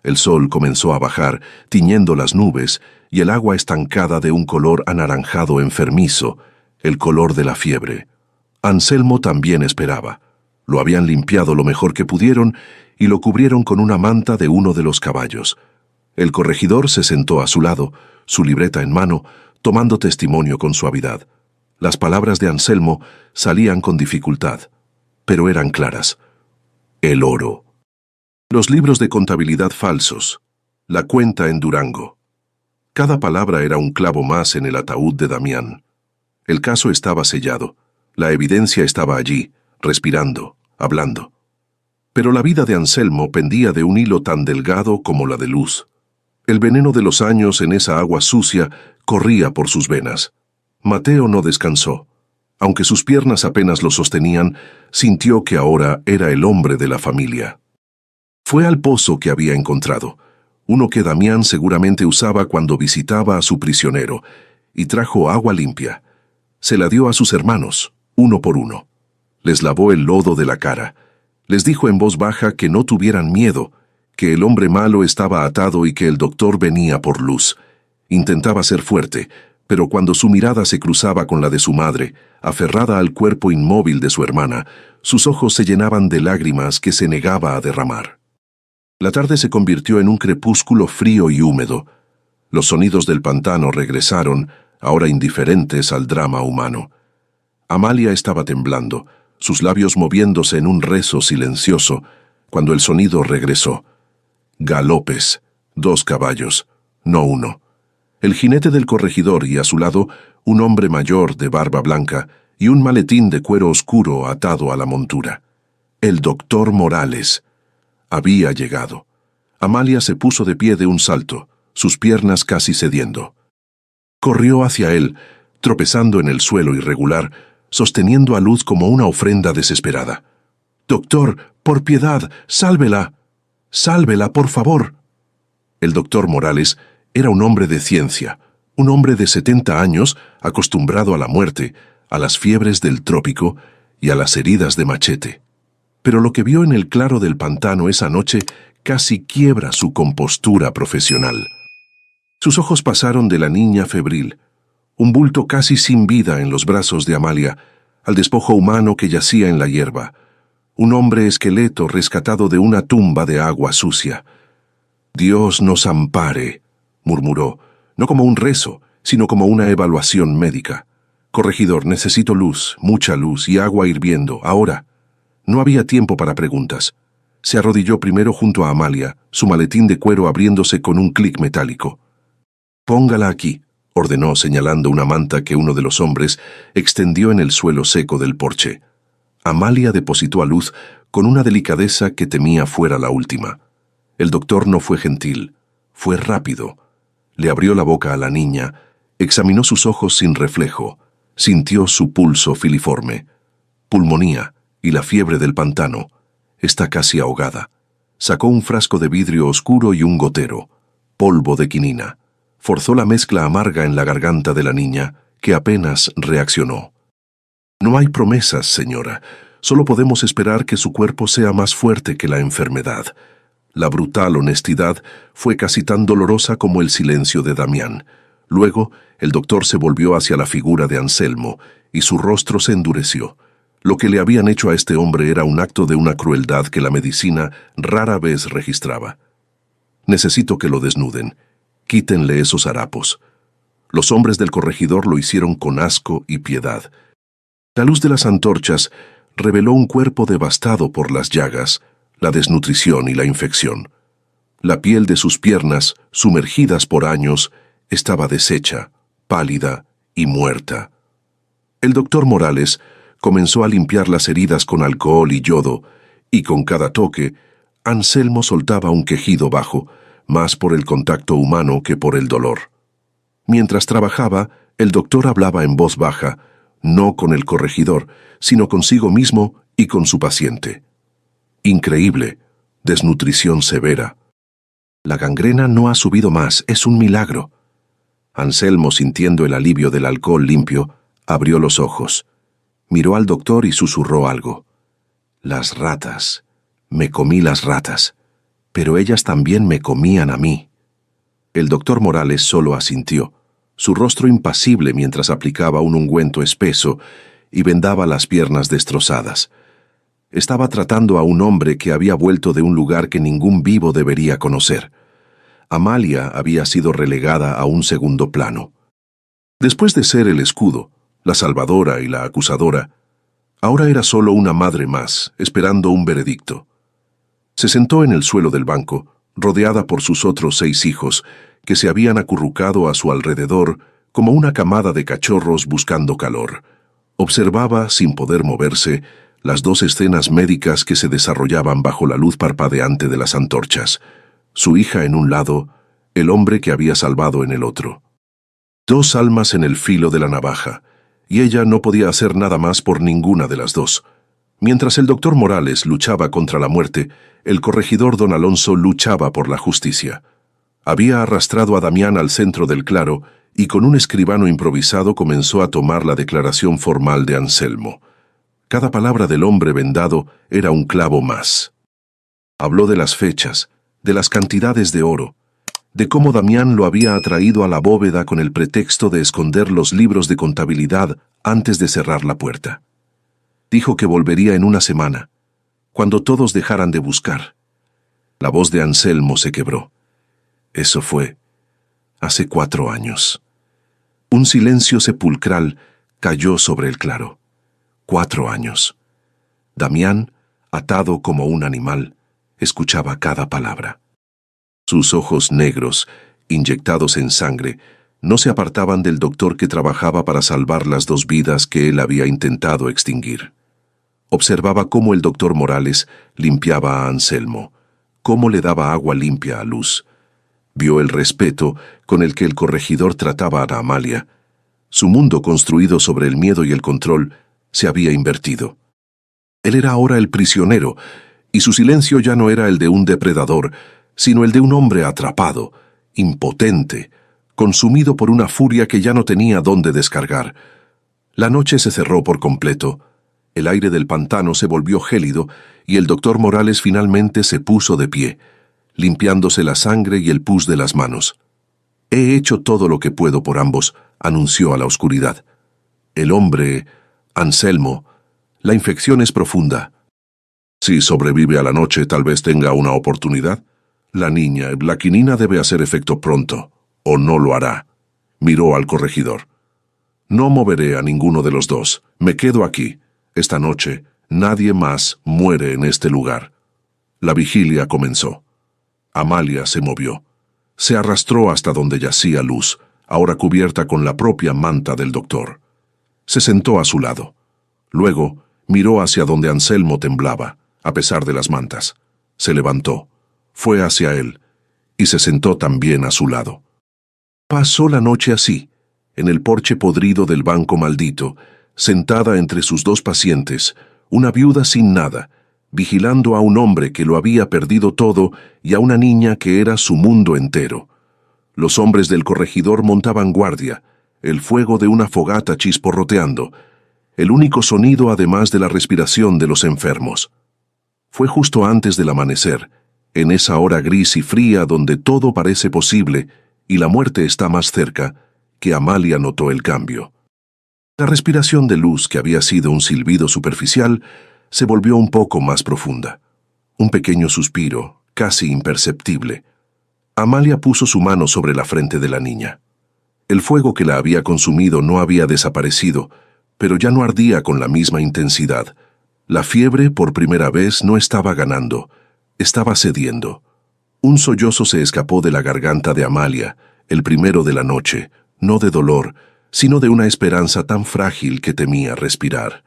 El sol comenzó a bajar, tiñendo las nubes, y el agua estancada de un color anaranjado enfermizo, el color de la fiebre. Anselmo también esperaba. Lo habían limpiado lo mejor que pudieron y lo cubrieron con una manta de uno de los caballos. El corregidor se sentó a su lado, su libreta en mano, tomando testimonio con suavidad. Las palabras de Anselmo salían con dificultad, pero eran claras. El oro. Los libros de contabilidad falsos. La cuenta en Durango. Cada palabra era un clavo más en el ataúd de Damián. El caso estaba sellado. La evidencia estaba allí, respirando, hablando. Pero la vida de Anselmo pendía de un hilo tan delgado como la de Luz. El veneno de los años en esa agua sucia corría por sus venas. Mateo no descansó. Aunque sus piernas apenas lo sostenían, sintió que ahora era el hombre de la familia. Fue al pozo que había encontrado, uno que Damián seguramente usaba cuando visitaba a su prisionero, y trajo agua limpia. Se la dio a sus hermanos, uno por uno. Les lavó el lodo de la cara. Les dijo en voz baja que no tuvieran miedo, que el hombre malo estaba atado y que el doctor venía por luz. Intentaba ser fuerte, pero cuando su mirada se cruzaba con la de su madre, aferrada al cuerpo inmóvil de su hermana, sus ojos se llenaban de lágrimas que se negaba a derramar. La tarde se convirtió en un crepúsculo frío y húmedo. Los sonidos del pantano regresaron, ahora indiferentes al drama humano. Amalia estaba temblando, sus labios moviéndose en un rezo silencioso, cuando el sonido regresó. Galopes, 2 caballos, no uno. El jinete del corregidor y a su lado un hombre mayor de barba blanca y un maletín de cuero oscuro atado a la montura. El doctor Morales había llegado. Amalia se puso de pie de un salto, sus piernas casi cediendo. Corrió hacia él, tropezando en el suelo irregular, sosteniendo a Luz como una ofrenda desesperada. «Doctor, por piedad, sálvela. Sálvela, por favor». El doctor Morales era un hombre de ciencia, un hombre de 70 años acostumbrado a la muerte, a las fiebres del trópico y a las heridas de machete. Pero lo que vio en el claro del pantano esa noche casi quiebra su compostura profesional. Sus ojos pasaron de la niña febril, un bulto casi sin vida en los brazos de Amalia, al despojo humano que yacía en la hierba, un hombre esqueleto rescatado de una tumba de agua sucia. «Dios nos ampare», murmuró, no como un rezo, sino como una evaluación médica. «Corregidor, necesito luz, mucha luz y agua hirviendo, ahora». No había tiempo para preguntas. Se arrodilló primero junto a Amalia, su maletín de cuero abriéndose con un clic metálico. «Póngala aquí», ordenó señalando una manta que uno de los hombres extendió en el suelo seco del porche. Amalia depositó a Luz con una delicadeza que temía fuera la última. El doctor no fue gentil, fue rápido. Le abrió la boca a la niña, examinó sus ojos sin reflejo, sintió su pulso filiforme. Pulmonía y la fiebre del pantano. Está casi ahogada. Sacó un frasco de vidrio oscuro y un gotero, polvo de quinina. Forzó la mezcla amarga en la garganta de la niña, que apenas reaccionó. «No hay promesas, señora. Solo podemos esperar que su cuerpo sea más fuerte que la enfermedad». La brutal honestidad fue casi tan dolorosa como el silencio de Damián. Luego, el doctor se volvió hacia la figura de Anselmo, y su rostro se endureció. Lo que le habían hecho a este hombre era un acto de una crueldad que la medicina rara vez registraba. «Necesito que lo desnuden. Quítenle esos harapos». Los hombres del corregidor lo hicieron con asco y piedad. La luz de las antorchas reveló un cuerpo devastado por las llagas, la desnutrición y la infección. La piel de sus piernas, sumergidas por años, estaba deshecha, pálida y muerta. El doctor Morales comenzó a limpiar las heridas con alcohol y yodo, y con cada toque, Anselmo soltaba un quejido bajo, más por el contacto humano que por el dolor. Mientras trabajaba, el doctor hablaba en voz baja, no con el corregidor, sino consigo mismo y con su paciente. Increíble, desnutrición severa. La gangrena no ha subido más, es un milagro. Anselmo, sintiendo el alivio del alcohol limpio, abrió los ojos. Miró al doctor y susurró algo. «Las ratas. Me comí las ratas. Pero ellas también me comían a mí». El doctor Morales solo asintió, su rostro impasible mientras aplicaba un ungüento espeso y vendaba las piernas destrozadas. Estaba tratando a un hombre que había vuelto de un lugar que ningún vivo debería conocer. Amalia había sido relegada a un segundo plano. Después de ser el escudo, la salvadora y la acusadora, ahora era solo una madre más, esperando un veredicto. Se sentó en el suelo del banco, rodeada por sus otros 6 hijos, que se habían acurrucado a su alrededor como una camada de cachorros buscando calor. Observaba, sin poder moverse, las 2 escenas médicas que se desarrollaban bajo la luz parpadeante de las antorchas. Su hija en un lado, el hombre que había salvado en el otro. 2 almas en el filo de la navaja, y ella no podía hacer nada más por ninguna de las 2. Mientras el doctor Morales luchaba contra la muerte, el corregidor don Alonso luchaba por la justicia. Había arrastrado a Damián al centro del claro y con un escribano improvisado comenzó a tomar la declaración formal de Anselmo. Cada palabra del hombre vendado era un clavo más. Habló de las fechas, de las cantidades de oro, de cómo Damián lo había atraído a la bóveda con el pretexto de esconder los libros de contabilidad antes de cerrar la puerta. Dijo que volvería en una semana, cuando todos dejaran de buscar. La voz de Anselmo se quebró. Eso fue hace 4 años. Un silencio sepulcral cayó sobre el claro. 4 años. Damián, atado como un animal, escuchaba cada palabra. Sus ojos negros, inyectados en sangre, no se apartaban del doctor que trabajaba para salvar las 2 vidas que él había intentado extinguir. Observaba cómo el doctor Morales limpiaba a Anselmo, cómo le daba agua limpia a Luz. Vio el respeto con el que el corregidor trataba a Amalia. Su mundo construido sobre el miedo y el control se había invertido. Él era ahora el prisionero, y su silencio ya no era el de un depredador, sino el de un hombre atrapado, impotente, consumido por una furia que ya no tenía dónde descargar. La noche se cerró por completo. El aire del pantano se volvió gélido y el doctor Morales finalmente se puso de pie, limpiándose la sangre y el pus de las manos. «He hecho todo lo que puedo por ambos», anunció a la oscuridad. «El hombre, Anselmo, la infección es profunda. Si sobrevive a la noche, tal vez tenga una oportunidad. La niña, la quinina, debe hacer efecto pronto, o no lo hará». Miró al corregidor. «No moveré a ninguno de los dos. Me quedo aquí. Esta noche, nadie más muere en este lugar». La vigilia comenzó. Amalia se movió. Se arrastró hasta donde yacía Luz, ahora cubierta con la propia manta del doctor. Se sentó a su lado. Luego, miró hacia donde Anselmo temblaba, a pesar de las mantas. Se levantó, fue hacia él, y se sentó también a su lado. Pasó la noche así, en el porche podrido del banco maldito, sentada entre sus 2 pacientes, una viuda sin nada, vigilando a un hombre que lo había perdido todo y a una niña que era su mundo entero. Los hombres del corregidor montaban guardia, el fuego de una fogata chisporroteando, el único sonido además de la respiración de los enfermos. Fue justo antes del amanecer, en esa hora gris y fría donde todo parece posible y la muerte está más cerca, que Amalia notó el cambio. La respiración de Luz, que había sido un silbido superficial, se volvió un poco más profunda. Un pequeño suspiro, casi imperceptible. Amalia puso su mano sobre la frente de la niña. El fuego que la había consumido no había desaparecido, pero ya no ardía con la misma intensidad. La fiebre, por primera vez, no estaba ganando, estaba cediendo. Un sollozo se escapó de la garganta de Amalia, el primero de la noche, no de dolor, sino de una esperanza tan frágil que temía respirar.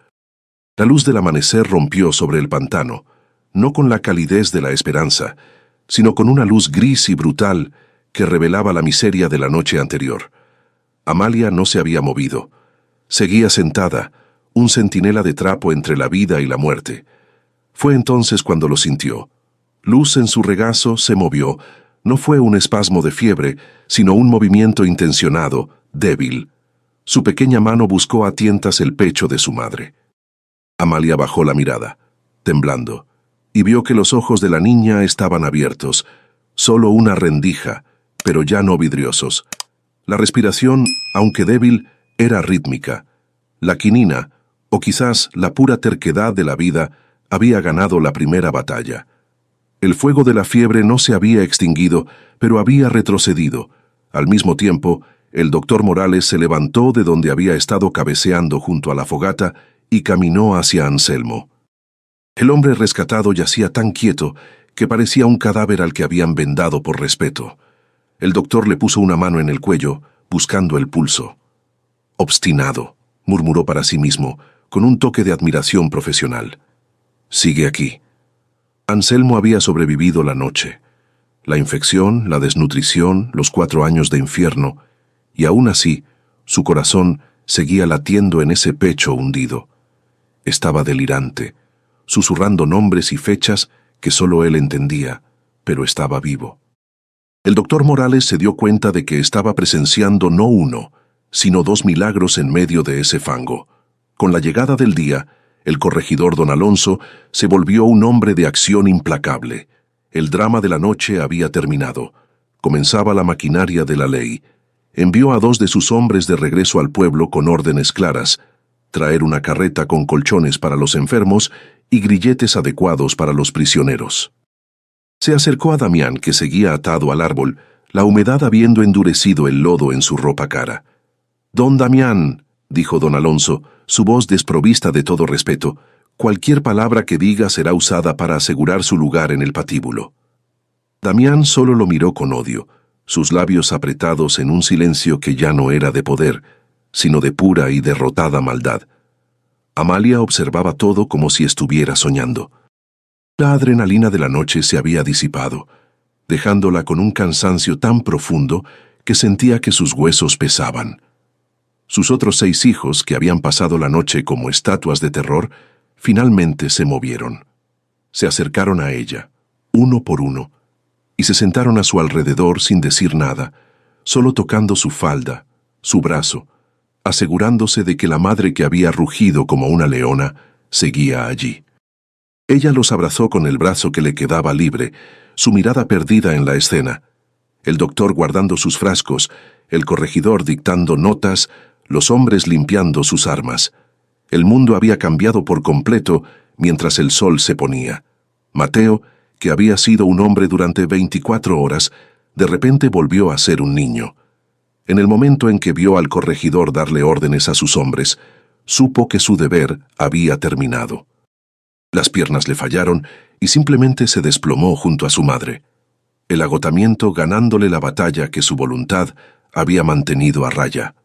La luz del amanecer rompió sobre el pantano, no con la calidez de la esperanza, sino con una luz gris y brutal que revelaba la miseria de la noche anterior. Amalia no se había movido. Seguía sentada, un centinela de trapo entre la vida y la muerte. Fue entonces cuando lo sintió. Luz en su regazo se movió. No fue un espasmo de fiebre, sino un movimiento intencionado, débil. Su pequeña mano buscó a tientas el pecho de su madre. Amalia bajó la mirada, temblando, y vio que los ojos de la niña estaban abiertos, solo una rendija, pero ya no vidriosos. La respiración, aunque débil, era rítmica. La quinina, o quizás la pura terquedad de la vida, había ganado la primera batalla. El fuego de la fiebre no se había extinguido, pero había retrocedido. Al mismo tiempo, el doctor Morales se levantó de donde había estado cabeceando junto a la fogata y caminó hacia Anselmo. El hombre rescatado yacía tan quieto que parecía un cadáver al que habían vendado por respeto. El doctor le puso una mano en el cuello, buscando el pulso. «Obstinado», murmuró para sí mismo, con un toque de admiración profesional. «Sigue aquí». Anselmo había sobrevivido la noche. La infección, la desnutrición, los 4 años de infierno, y aún así, su corazón seguía latiendo en ese pecho hundido. Estaba delirante, susurrando nombres y fechas que solo él entendía, pero estaba vivo. El doctor Morales se dio cuenta de que estaba presenciando no uno, sino dos milagros en medio de ese fango. Con la llegada del día, el corregidor don Alonso se volvió un hombre de acción implacable. El drama de la noche había terminado. Comenzaba la maquinaria de la ley. Envió a 2 de sus hombres de regreso al pueblo con órdenes claras: traer una carreta con colchones para los enfermos y grilletes adecuados para los prisioneros. Se acercó a Damián, que seguía atado al árbol, la humedad habiendo endurecido el lodo en su ropa cara. «Don Damián», dijo don Alonso, su voz desprovista de todo respeto, «cualquier palabra que diga será usada para asegurar su lugar en el patíbulo». Damián solo lo miró con odio, sus labios apretados en un silencio que ya no era de poder, sino de pura y derrotada maldad. Amalia observaba todo como si estuviera soñando. La adrenalina de la noche se había disipado, dejándola con un cansancio tan profundo que sentía que sus huesos pesaban. Sus otros 6 hijos, que habían pasado la noche como estatuas de terror, finalmente se movieron. Se acercaron a ella, uno por uno, y se sentaron a su alrededor sin decir nada, solo tocando su falda, su brazo, asegurándose de que la madre, que había rugido como una leona, seguía allí. Ella los abrazó con el brazo que le quedaba libre, su mirada perdida en la escena. El doctor guardando sus frascos, el corregidor dictando notas, los hombres limpiando sus armas. El mundo había cambiado por completo mientras el sol se ponía. Mateo, que había sido un hombre durante 24 horas, de repente volvió a ser un niño. En el momento en que vio al corregidor darle órdenes a sus hombres, supo que su deber había terminado. Las piernas le fallaron y simplemente se desplomó junto a su madre, el agotamiento ganándole la batalla que su voluntad había mantenido a raya.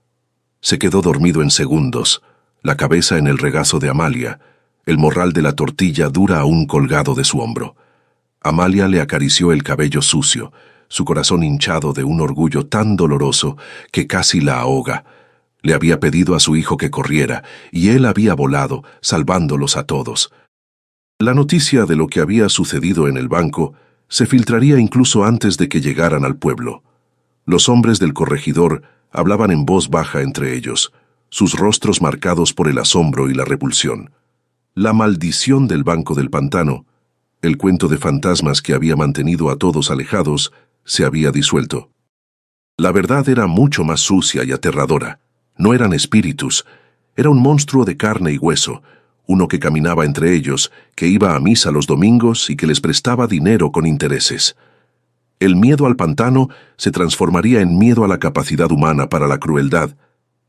Se quedó dormido en segundos, la cabeza en el regazo de Amalia, el morral de la tortilla dura aún colgado de su hombro. Amalia le acarició el cabello sucio, su corazón hinchado de un orgullo tan doloroso que casi la ahoga. Le había pedido a su hijo que corriera, y él había volado, salvándolos a todos. La noticia de lo que había sucedido en el banco se filtraría incluso antes de que llegaran al pueblo. Los hombres del corregidor hablaban en voz baja entre ellos, sus rostros marcados por el asombro y la repulsión. La maldición del Banco del Pantano, el cuento de fantasmas que había mantenido a todos alejados, se había disuelto. La verdad era mucho más sucia y aterradora. No eran espíritus, era un monstruo de carne y hueso, uno que caminaba entre ellos, que iba a misa los domingos y que les prestaba dinero con intereses. El miedo al pantano se transformaría en miedo a la capacidad humana para la crueldad.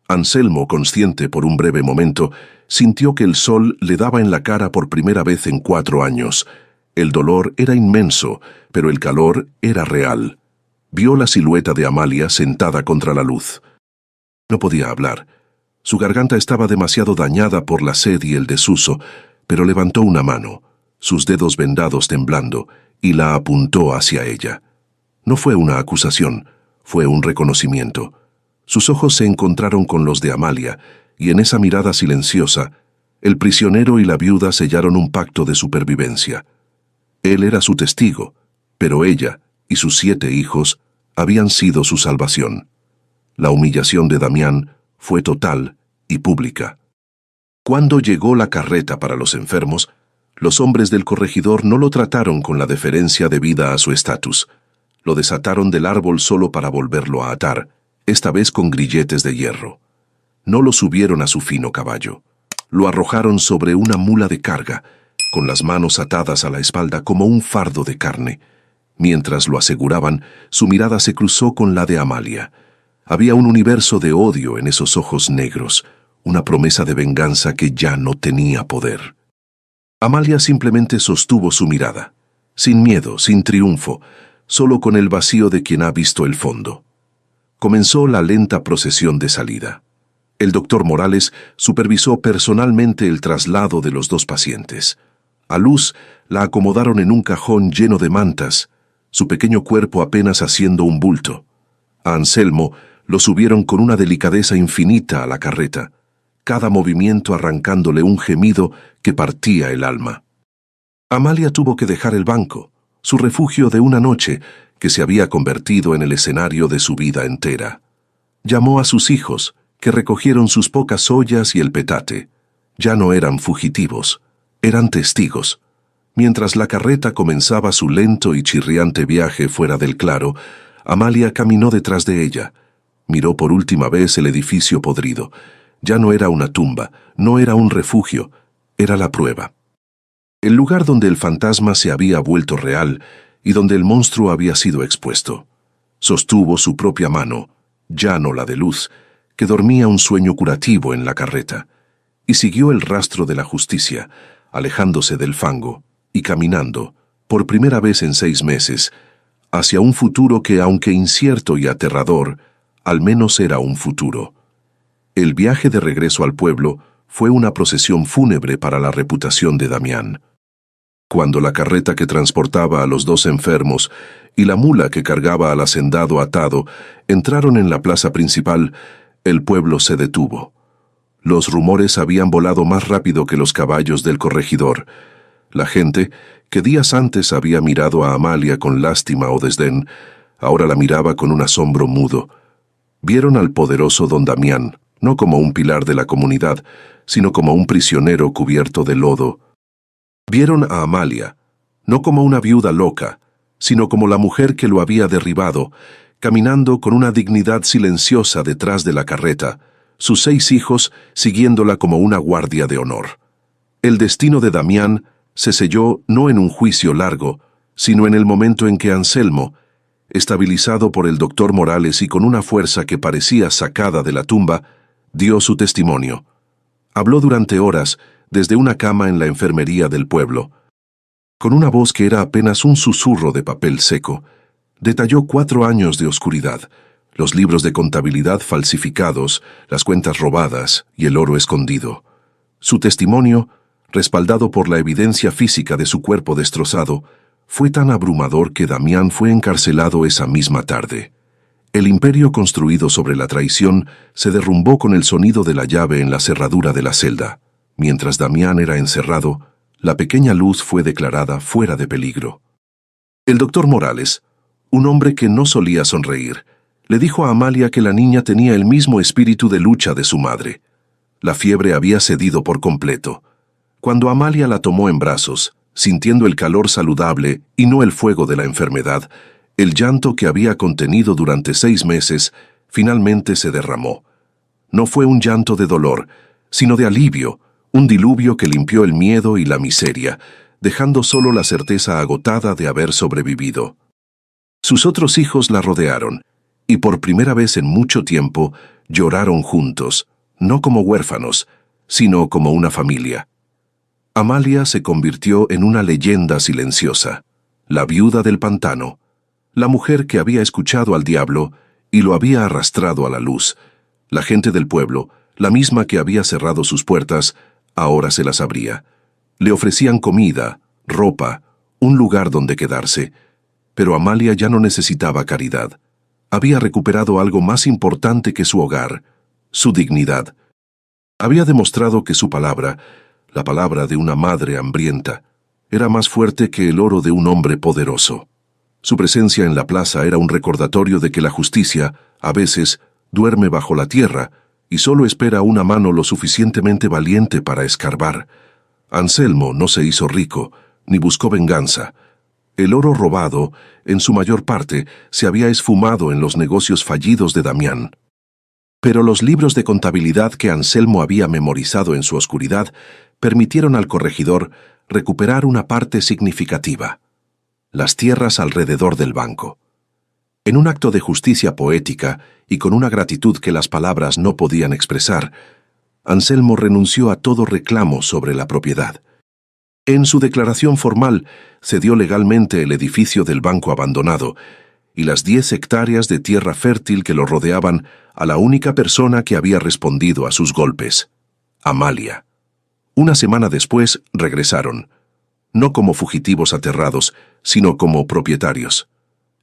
Anselmo, consciente por un breve momento, sintió que el sol le daba en la cara por primera vez en 4 años. El dolor era inmenso, pero el calor era real. Vio la silueta de Amalia sentada contra la luz. No podía hablar. Su garganta estaba demasiado dañada por la sed y el desuso, pero levantó una mano, sus dedos vendados temblando, y la apuntó hacia ella. No fue una acusación, fue un reconocimiento. Sus ojos se encontraron con los de Amalia, y en esa mirada silenciosa, el prisionero y la viuda sellaron un pacto de supervivencia. Él era su testigo, pero ella y sus 7 hijos habían sido su salvación. La humillación de Damián fue total y pública. Cuando llegó la carreta para los enfermos, los hombres del corregidor no lo trataron con la deferencia debida a su estatus. Lo desataron del árbol solo para volverlo a atar, esta vez con grilletes de hierro. No lo subieron a su fino caballo. Lo arrojaron sobre una mula de carga, con las manos atadas a la espalda como un fardo de carne. Mientras lo aseguraban, su mirada se cruzó con la de Amalia. Había un universo de odio en esos ojos negros, una promesa de venganza que ya no tenía poder. Amalia simplemente sostuvo su mirada, sin miedo, sin triunfo, solo con el vacío de quien ha visto el fondo. Comenzó la lenta procesión de salida. El doctor Morales supervisó personalmente el traslado de los 2 pacientes. A Luz la acomodaron en un cajón lleno de mantas, su pequeño cuerpo apenas haciendo un bulto. A Anselmo lo subieron con una delicadeza infinita a la carreta, cada movimiento arrancándole un gemido que partía el alma. Amalia tuvo que dejar el banco, su refugio de una noche, que se había convertido en el escenario de su vida entera. Llamó a sus hijos, que recogieron sus pocas ollas y el petate. Ya no eran fugitivos, eran testigos. Mientras la carreta comenzaba su lento y chirriante viaje fuera del claro, Amalia caminó detrás de ella. Miró por última vez el edificio podrido. Ya no era una tumba, no era un refugio, era la prueba. El lugar donde el fantasma se había vuelto real y donde el monstruo había sido expuesto. Sostuvo su propia mano, ya no la de Luz, que dormía un sueño curativo en la carreta, y siguió el rastro de la justicia, alejándose del fango y caminando, por primera vez en 6 meses, hacia un futuro que, aunque incierto y aterrador, al menos era un futuro. El viaje de regreso al pueblo fue una procesión fúnebre para la reputación de Damián. Cuando la carreta que transportaba a los 2 enfermos y la mula que cargaba al hacendado atado entraron en la plaza principal, el pueblo se detuvo. Los rumores habían volado más rápido que los caballos del corregidor. La gente, que días antes había mirado a Amalia con lástima o desdén, ahora la miraba con un asombro mudo. Vieron al poderoso don Damián, no como un pilar de la comunidad, sino como un prisionero cubierto de lodo. Vieron a Amalia, no como una viuda loca, sino como la mujer que lo había derribado, caminando con una dignidad silenciosa detrás de la carreta, sus 6 hijos siguiéndola como una guardia de honor. El destino de Damián se selló no en un juicio largo, sino en el momento en que Anselmo, estabilizado por el doctor Morales y con una fuerza que parecía sacada de la tumba, dio su testimonio. Habló durante horas desde una cama en la enfermería del pueblo. Con una voz que era apenas un susurro de papel seco, detalló 4 años de oscuridad, los libros de contabilidad falsificados, las cuentas robadas y el oro escondido. Su testimonio, respaldado por la evidencia física de su cuerpo destrozado, fue tan abrumador que Damián fue encarcelado esa misma tarde. El imperio construido sobre la traición se derrumbó con el sonido de la llave en la cerradura de la celda. Mientras Damián era encerrado, la pequeña Luz fue declarada fuera de peligro. El doctor Morales, un hombre que no solía sonreír, le dijo a Amalia que la niña tenía el mismo espíritu de lucha de su madre. La fiebre había cedido por completo. Cuando Amalia la tomó en brazos, sintiendo el calor saludable y no el fuego de la enfermedad, el llanto que había contenido durante 6 meses finalmente se derramó. No fue un llanto de dolor, sino de alivio, un diluvio que limpió el miedo y la miseria, dejando solo la certeza agotada de haber sobrevivido. Sus otros hijos la rodearon, y por primera vez en mucho tiempo lloraron juntos, no como huérfanos, sino como una familia. Amalia se convirtió en una leyenda silenciosa, la viuda del pantano, la mujer que había escuchado al diablo y lo había arrastrado a la luz. La gente del pueblo, la misma que había cerrado sus puertas, ahora se las abría. Le ofrecían comida, ropa, un lugar donde quedarse. Pero Amalia ya no necesitaba caridad. Había recuperado algo más importante que su hogar, su dignidad. Había demostrado que su palabra, la palabra de una madre hambrienta, era más fuerte que el oro de un hombre poderoso. Su presencia en la plaza era un recordatorio de que la justicia, a veces, duerme bajo la tierra y solo espera una mano lo suficientemente valiente para escarbar. Anselmo no se hizo rico, ni buscó venganza. El oro robado, en su mayor parte, se había esfumado en los negocios fallidos de Damián. Pero los libros de contabilidad que Anselmo había memorizado en su oscuridad permitieron al corregidor recuperar una parte significativa: las tierras alrededor del banco. En un acto de justicia poética y con una gratitud que las palabras no podían expresar, Anselmo renunció a todo reclamo sobre la propiedad. En su declaración formal cedió legalmente el edificio del banco abandonado y las 10 hectáreas de tierra fértil que lo rodeaban a la única persona que había respondido a sus golpes: Amalia. Una semana después regresaron, no como fugitivos aterrados, sino como propietarios.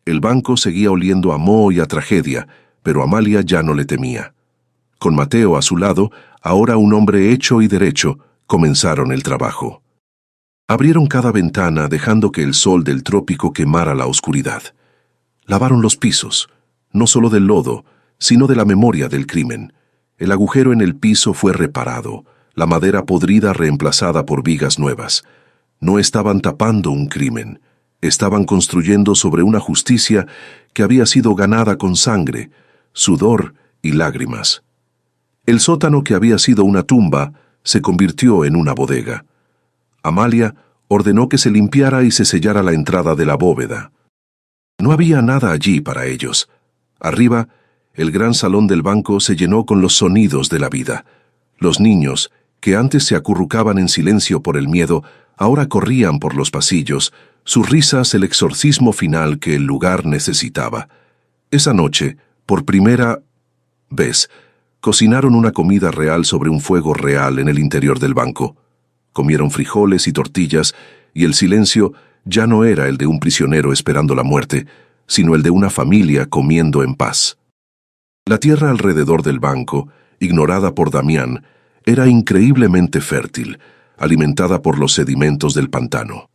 El banco seguía oliendo a moho y a tragedia, pero Amalia ya no le temía. Con Mateo a su lado, ahora un hombre hecho y derecho, comenzaron el trabajo. Abrieron cada ventana dejando que el sol del trópico quemara la oscuridad. Lavaron los pisos, no solo del lodo, sino de la memoria del crimen. El agujero en el piso fue reparado, la madera podrida reemplazada por vigas nuevas. No estaban tapando un crimen, estaban construyendo sobre una justicia que había sido ganada con sangre, sudor y lágrimas. El sótano, que había sido una tumba, se convirtió en una bodega. Amalia ordenó que se limpiara y se sellara la entrada de la bóveda. No había nada allí para ellos. Arriba, el gran salón del banco se llenó con los sonidos de la vida. Los niños, que antes se acurrucaban en silencio por el miedo, ahora corrían por los pasillos, sus risas el exorcismo final que el lugar necesitaba. Esa noche, por primera vez, cocinaron una comida real sobre un fuego real en el interior del banco. Comieron frijoles y tortillas, y el silencio ya no era el de un prisionero esperando la muerte, sino el de una familia comiendo en paz. La tierra alrededor del banco, ignorada por Damián, era increíblemente fértil, alimentada por los sedimentos del pantano.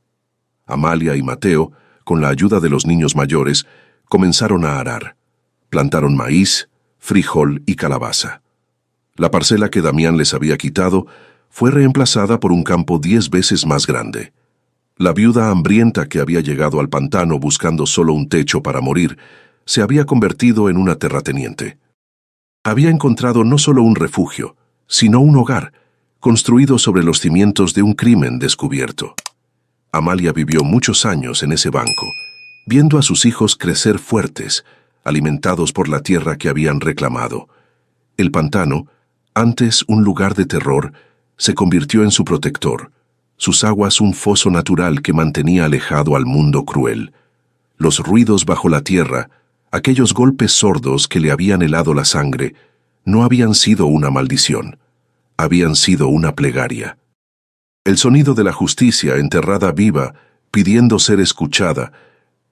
Amalia y Mateo, con la ayuda de los niños mayores, comenzaron a arar. Plantaron maíz, frijol y calabaza. La parcela que Damián les había quitado fue reemplazada por un campo 10 veces más grande. La viuda hambrienta que había llegado al pantano buscando solo un techo para morir, se había convertido en una terrateniente. Había encontrado no solo un refugio, sino un hogar, construido sobre los cimientos de un crimen descubierto. Amalia vivió muchos años en ese banco, viendo a sus hijos crecer fuertes, alimentados por la tierra que habían reclamado. El pantano, antes un lugar de terror, se convirtió en su protector, sus aguas un foso natural que mantenía alejado al mundo cruel. Los ruidos bajo la tierra, aquellos golpes sordos que le habían helado la sangre, no habían sido una maldición, habían sido una plegaria. El sonido de la justicia enterrada viva, pidiendo ser escuchada,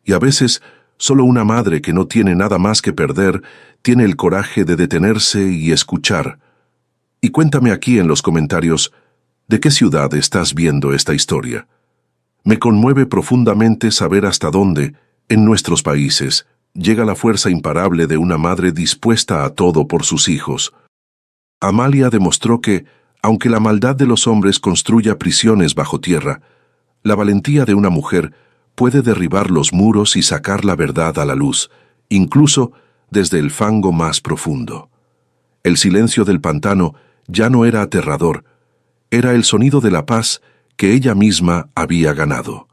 y a veces solo una madre que no tiene nada más que perder tiene el coraje de detenerse y escuchar. Y cuéntame aquí en los comentarios, ¿de qué ciudad estás viendo esta historia? Me conmueve profundamente saber hasta dónde, en nuestros países, llega la fuerza imparable de una madre dispuesta a todo por sus hijos. Amalia demostró que, aunque la maldad de los hombres construya prisiones bajo tierra, la valentía de una mujer puede derribar los muros y sacar la verdad a la luz, incluso desde el fango más profundo. El silencio del pantano ya no era aterrador, era el sonido de la paz que ella misma había ganado.